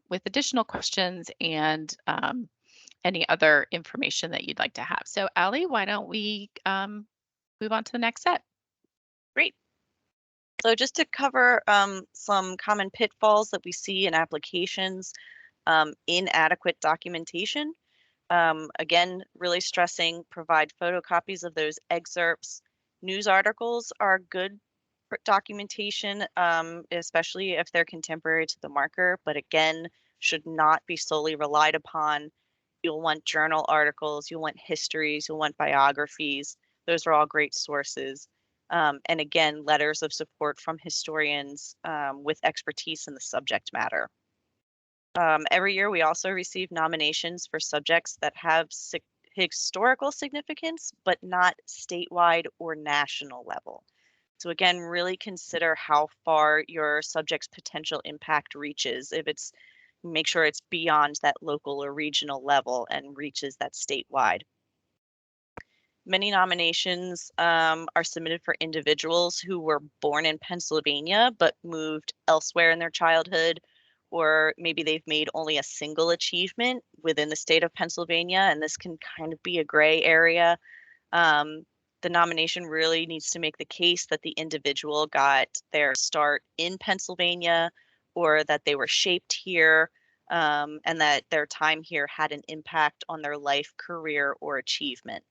with additional questions and any other information that you'd like to have. So Allie, why don't we move on to the next set? Great. So just to cover some common pitfalls that we see in applications, inadequate documentation. Again, really stressing provide photocopies of those excerpts. News articles are good documentation, especially if they're contemporary to the marker, but again, should not be solely relied upon. You'll want journal articles, you'll want histories, you'll want biographies. Those are all great sources. And again, letters of support from historians with expertise in the subject matter. Every year, we also receive nominations for subjects that have historical significance, but not statewide or national level. So again, really consider how far your subject's potential impact reaches. If it's, make sure it's beyond that local or regional level and reaches that statewide. Many nominations are submitted for individuals who were born in Pennsylvania but moved elsewhere in their childhood, or maybe they've made only a single achievement within the state of Pennsylvania, and this can kind of be a gray area. The nomination really needs to make the case that the individual got their start in Pennsylvania, or that they were shaped here, and that their time here had an impact on their life, career, or achievement.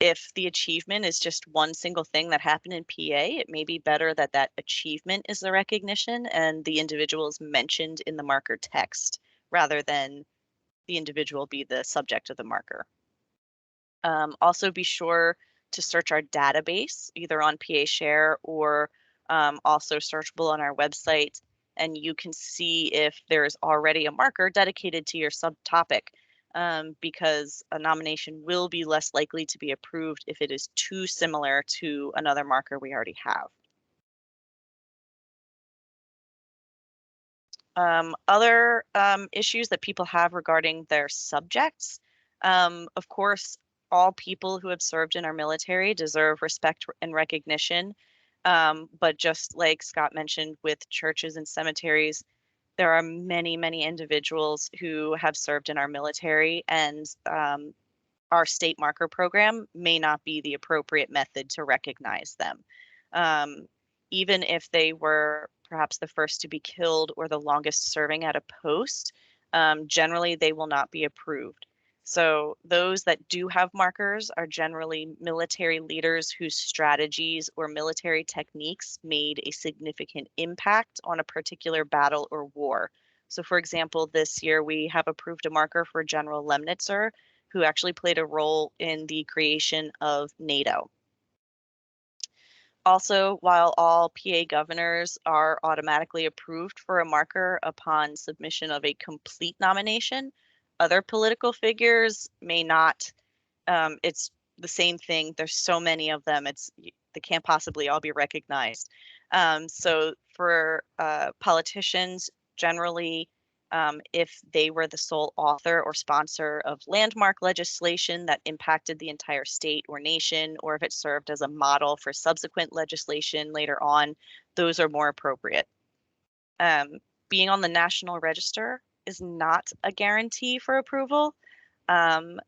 If the achievement is just one single thing that happened in PA, it may be better that that achievement is the recognition and the individual is mentioned in the marker text rather than the individual be the subject of the marker. Also be sure to search our database, either on PA Share or also searchable on our website, and you can see if there's already a marker dedicated to your subtopic, because a nomination will be less likely to be approved if it is too similar to another marker we already have. Other issues that people have regarding their subjects, of course, all people who have served in our military deserve respect and recognition. But just like Scott mentioned with churches and cemeteries, there are many, many individuals who have served in our military, and our state marker program may not be the appropriate method to recognize them. Um, Even if they were perhaps the first to be killed or the longest serving at a post, generally they will not be approved. So those that do have markers are generally military leaders whose strategies or military techniques made a significant impact on a particular battle or war. So for example, this year we have approved a marker for General Lemnitzer, who actually played a role in the creation of NATO. Also, while all PA governors are automatically approved for a marker upon submission of a complete nomination, other political figures may not. It's the same thing. There's so many of them. They can't possibly all be recognized. So for politicians, generally, if they were the sole author or sponsor of landmark legislation that impacted the entire state or nation, or if it served as a model for subsequent legislation later on, those are more appropriate. Being on the National Register is not a guarantee for approval. The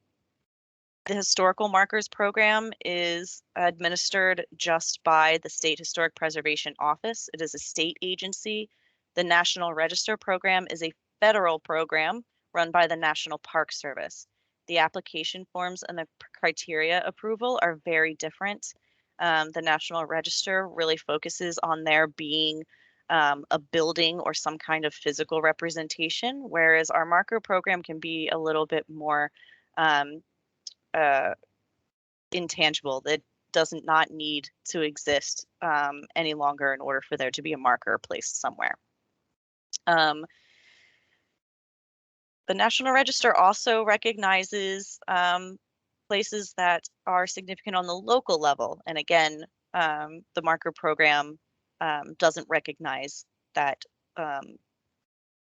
Historical Markers Program is administered just by the State Historic Preservation Office. It is a state agency. The National Register Program is a federal program run by the National Park Service. The application forms and the criteria approval are very different. The National Register really focuses on there being a building or some kind of physical representation, whereas our marker program can be a little bit more um, uh, intangible that doesn't not need to exist any longer in order for there to be a marker placed somewhere. The National Register also recognizes places that are significant on the local level. And again, the marker program doesn't recognize that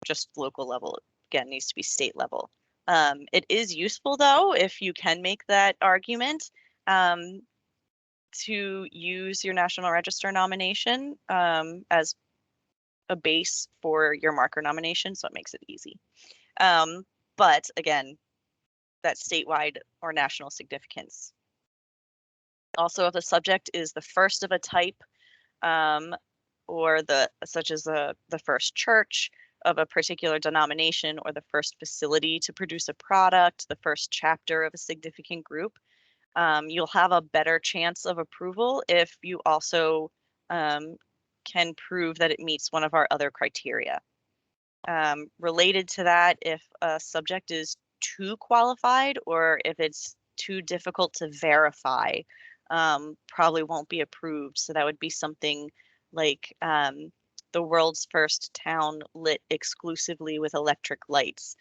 just local level. Again, needs to be state level. It is useful, though, if you can make that argument, to use your National Register nomination as a base for your marker nomination, so it makes it easy. But again, that statewide or national significance. Also, if the subject is the first of a type, or such as the first church of a particular denomination, or the first facility to produce a product, the first chapter of a significant group, you'll have a better chance of approval if you also can prove that it meets one of our other criteria. Related to that, if a subject is too qualified or if it's too difficult to verify, probably won't be approved. So that would be something like the world's first town lit exclusively with electric lights.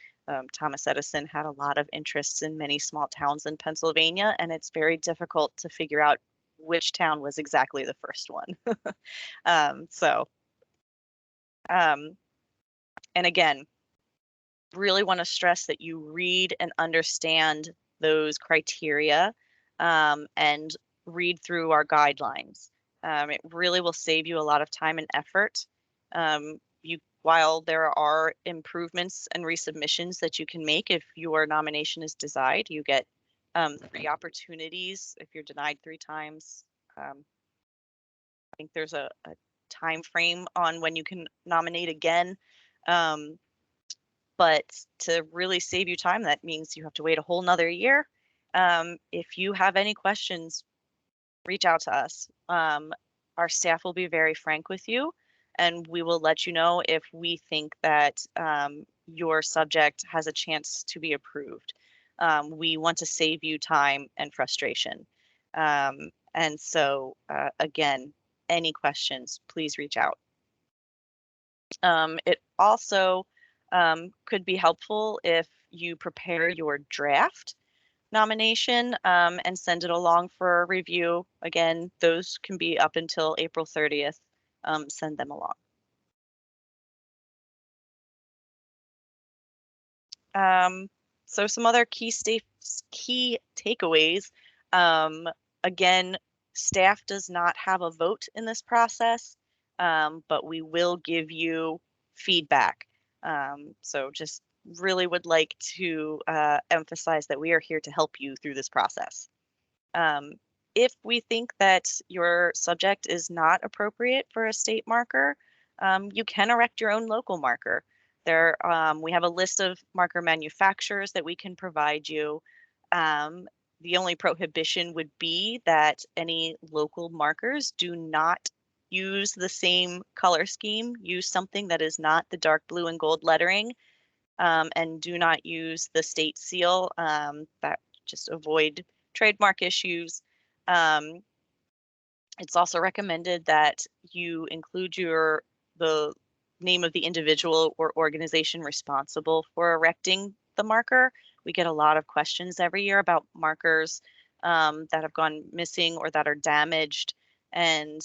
Thomas Edison had a lot of interests in many small towns in Pennsylvania, and it's very difficult to figure out which town was exactly the first one. And again, really want to stress that you read and understand those criteria and read through our guidelines. It really will save you a lot of time and effort. While there are improvements and resubmissions that you can make if your nomination is denied, you get 3 opportunities if you're denied 3 times. I think there's a time frame on when you can nominate again. But to really save you time, that means you have to wait a whole nother year. If you have any questions, reach out to us. Our staff will be very frank with you, and we will let you know if we think that your subject has a chance to be approved. We want to save you time and frustration. And so, again, any questions, please reach out. It also could be helpful if you prepare your draft nomination and send it along for review. Again, those can be up until April 30th. Send them along. So some other key takeaways. Again, staff does not have a vote in this process, but we will give you feedback. So just really would like to emphasize that we are here to help you through this process. Um, if we think that your subject is not appropriate for a state marker, you can erect your own local marker. We have a list of marker manufacturers that we can provide you. Um, the only prohibition would be that any local markers do not use the same color scheme, use something that is not the dark blue and gold lettering, and do not use the state seal. That just avoid trademark issues. Um, it's also recommended that you include the name of the individual or organization responsible for erecting the marker. We get a lot of questions every year about markers that have gone missing or that are damaged, and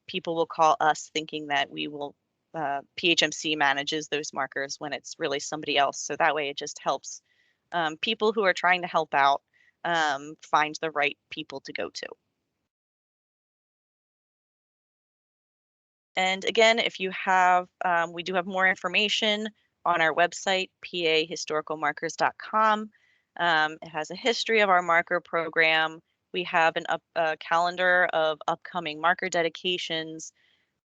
people will call us thinking that we will PHMC manages those markers when it's really somebody else. So that way it just helps people who are trying to help out find the right people to go to. And again, if you have, we do have more information on our website, pahistoricalmarkers.com. It has a history of our marker program. We have a calendar of upcoming marker dedications.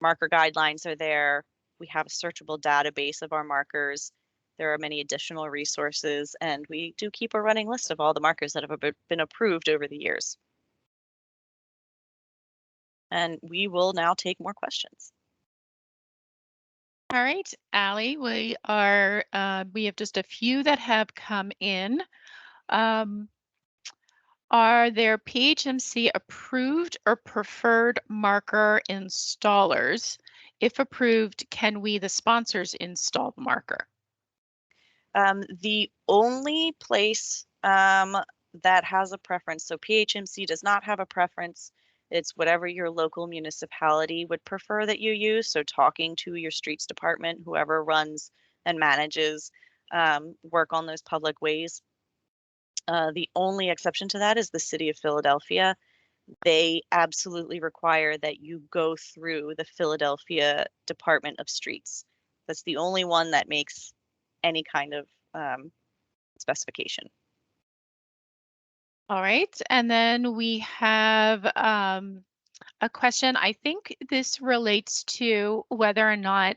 Marker guidelines are there. We have a searchable database of our markers. There are many additional resources, and we do keep a running list of all the markers that have been approved over the years. And we will now take more questions. All right, Allie, we have just a few that have come in. Um, are there PHMC approved or preferred marker installers? If approved, can we, the sponsors, install the marker? The only place that has a preference, so PHMC does not have a preference. It's whatever your local municipality would prefer that you use. So talking to your streets department, whoever runs and manages work on those public ways. The only exception to that is the city of Philadelphia. They absolutely require that you go through the Philadelphia Department of Streets. That's the only one that makes any kind of specification. All right, and then we have a question. I think this relates to whether or not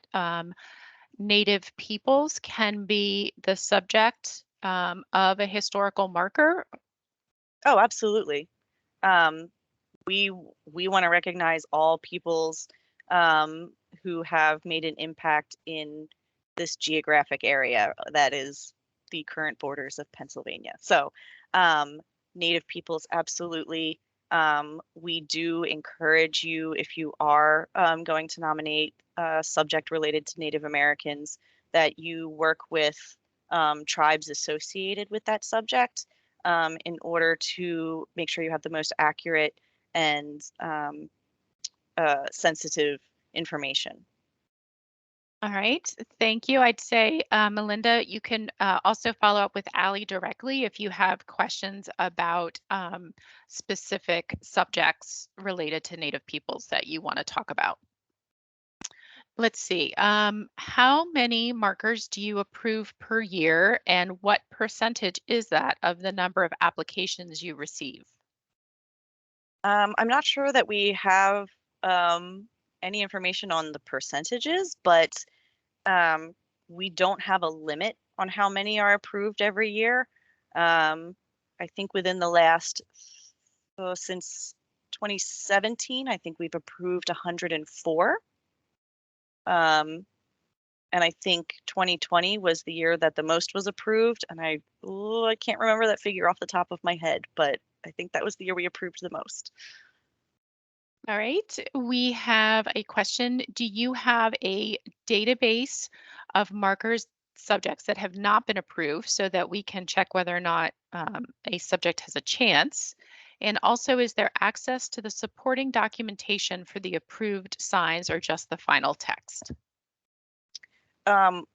Native peoples can be the subject of a historical marker. Oh, absolutely. Um, we we want to recognize all peoples um, who have made an impact in this geographic area that is the current borders of Pennsylvania. So, Native peoples, absolutely. We do encourage you, if you are going to nominate a subject related to Native Americans, that you work with tribes associated with that subject in order to make sure you have the most accurate and sensitive information. All right, thank you. I'd say, Melinda, you can also follow up with Allie directly if you have questions about specific subjects related to Native peoples that you want to talk about. Let's see. How many markers do you approve per year, and what percentage is that of the number of applications you receive? I'm not sure that we have any information on the percentages, but um, we don't have a limit on how many are approved every year. I think within the last, since 2017, I think we've approved 104. Um, and I think 2020 was the year that the most was approved. And I can't remember that figure off the top of my head, but I think that was the year we approved the most. All right, we have a question. Do you have a database of markers subjects that have not been approved so that we can check whether or not a subject has a chance? And also, is there access to the supporting documentation for the approved signs or just the final text?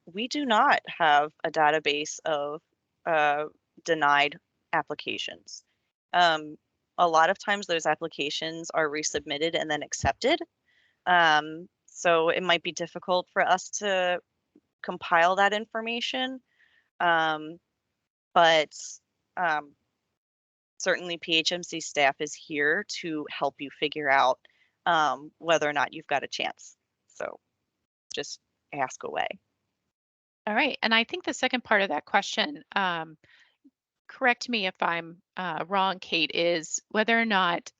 We do not have a database of uh, denied applications. Um, a lot of times those applications are resubmitted and then accepted. So it might be difficult for us to compile that information. But certainly PHMC staff is here to help you figure out whether or not you've got a chance. So just ask away. All right. And I think the second part of that question, correct me if I'm wrong, Kate, is whether or not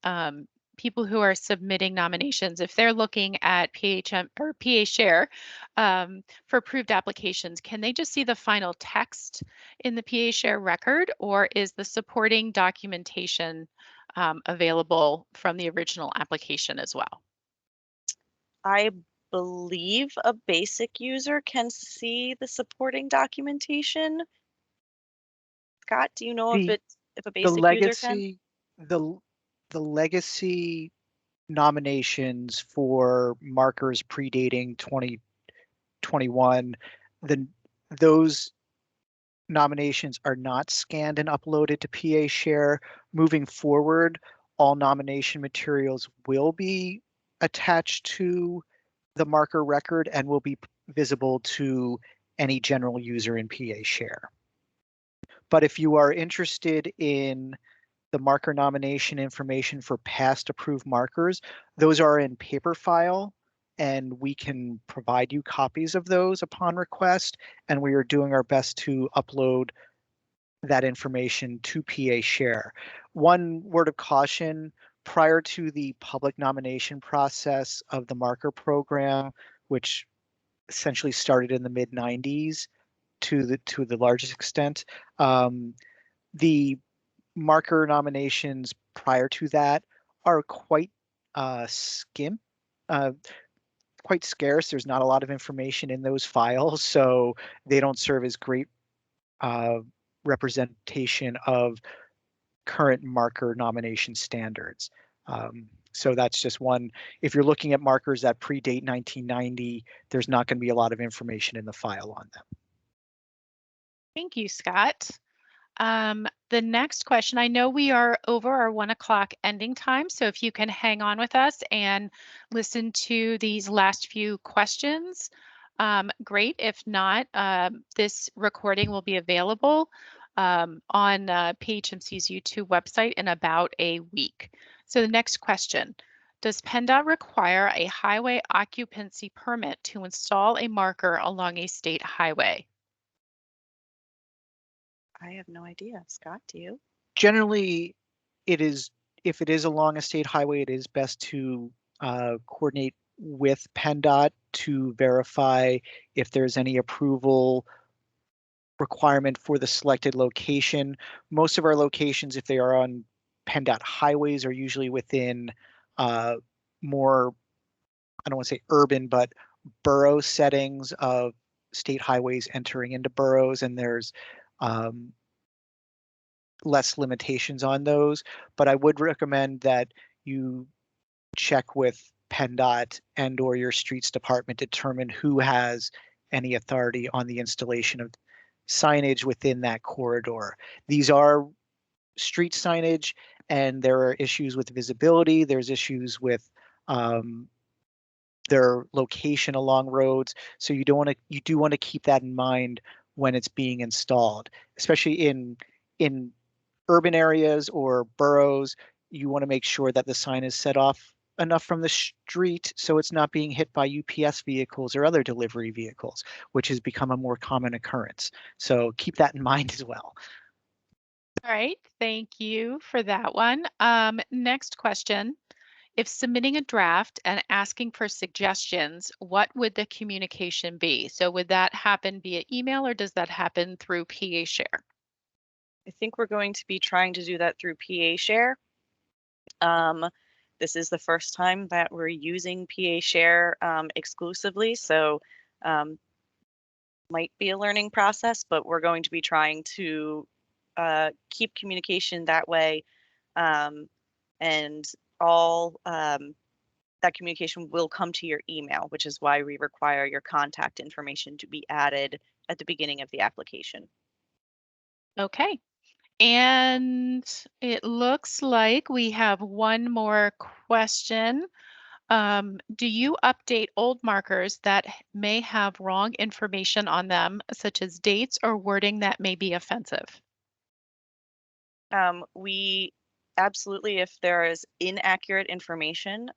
people who are submitting nominations, if they're looking at PHM or PA Share for approved applications, can they just see the final text in the PA Share record, or is the supporting documentation available from the original application as well? I believe a basic user can see the supporting documentation. Scott, do you know if The a the basic user can? legacy the the legacy nominations for markers predating 2021, then those nominations are not scanned and uploaded to PA Share. Moving forward, all nomination materials will be attached to the marker record and will be visible to any general user in PA Share. But if you are interested in the marker nomination information for past approved markers, those are in paper file, and we can provide you copies of those upon request, and we are doing our best to upload that information to PA Share. One word of caution, prior to the public nomination process of the marker program, which essentially started in the mid 90s to the largest extent, the marker nominations prior to that are quite skimp, uh, quite scarce. There's not a lot of information in those files, so they don't serve as great uh, representation of current marker nomination standards. So that's just one. If you're looking at markers that predate 1990, there's not going to be a lot of information in the file on them. Thank you, Scott. The next question, I know we are over our 1 o'clock ending time, so if you can hang on with us and listen to these last few questions, great. If not, this recording will be available on PHMC's YouTube website in about a week. So the next question, does PennDOT require a highway occupancy permit to install a marker along a state highway? I have no idea. Scott, do you? Generally, it is, if it is along a state highway, it is best to coordinate with PennDOT to verify if there's any approval requirement for the selected location. Most of our locations, if they are on PennDOT highways, are usually within more, I don't want to say urban, but borough settings of state highways entering into boroughs, and there's less limitations on those. But I would recommend that you check with PennDOT and or your streets department to determine who has any authority on the installation of signage within that corridor. These are street signage, and there are issues with visibility. There's issues with their location along roads. So you do want to keep that in mind when it's being installed, especially in urban areas or boroughs. You want to make sure that the sign is set off enough from the street so it's not being hit by UPS vehicles or other delivery vehicles, which has become a more common occurrence. So keep that in mind as well. All right, thank you for that one. Next question. If submitting a draft and asking for suggestions, what would the communication be? So would that happen via email or does that happen through PA Share? I think we're going to be trying to do that through PA Share. This is the first time that we're using PA Share exclusively, so might be a learning process, but we're going to be trying to keep communication that way, and all that communication will come to your email, which is why we require your contact information to be added at the beginning of the application. Okay. And it looks like we have one more question. Do you update old markers that may have wrong information on them, such as dates or wording that may be offensive? We absolutely, if there is inaccurate information,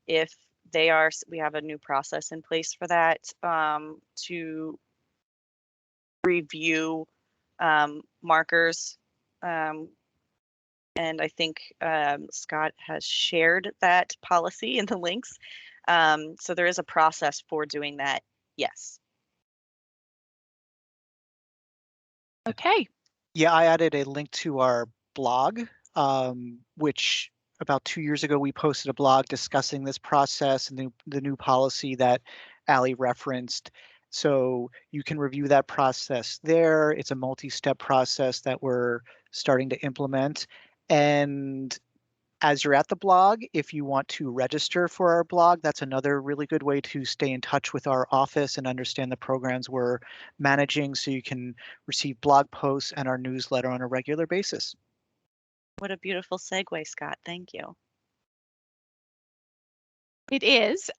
if we have a new process in place for that, to review markers. Um, and I think Scott has shared that policy in the links. So there is a process for doing that. Yes. Okay. Yeah, I added a link to our blog, which about 2 years ago we posted a blog discussing this process and the new policy that Ali referenced. So you can review that process there. It's a multi-step process that we're starting to implement. And as you're at the blog, if you want to register for our blog, that's another really good way to stay in touch with our office and understand the programs we're managing so you can receive blog posts and our newsletter on a regular basis. What a beautiful segue, Scott. Thank you. It is.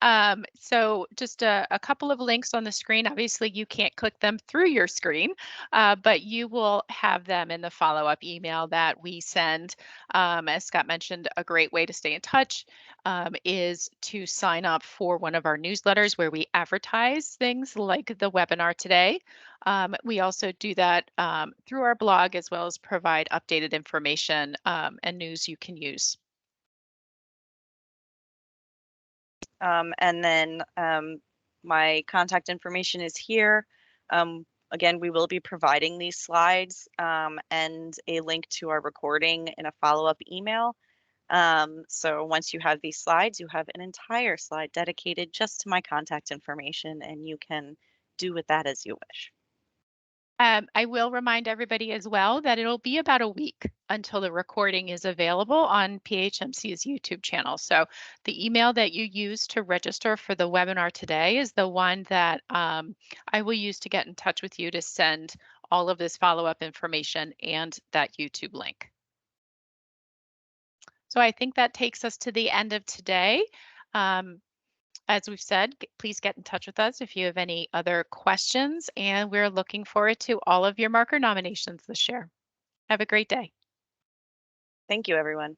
So just a couple of links on the screen. Obviously, you can't click them through your screen, but you will have them in the follow-up email that we send. As Scott mentioned, a great way to stay in touch is to sign up for one of our newsletters where we advertise things like the webinar today. We also do that through our blog as well as provide updated information and news you can use. And then my contact information is here. Again, we will be providing these slides and a link to our recording in a follow-up email. So once you have these slides, you have an entire slide dedicated just to my contact information, and you can do with that as you wish. I will remind everybody as well that it'll be about a week until the recording is available on PHMC's YouTube channel. So the email that you use to register for the webinar today is the one that I will use to get in touch with you to send all of this follow-up information and that YouTube link. So I think that takes us to the end of today. As we've said, please get in touch with us if you have any other questions, and we're looking forward to all of your marker nominations this year. Have a great day. Thank you, everyone.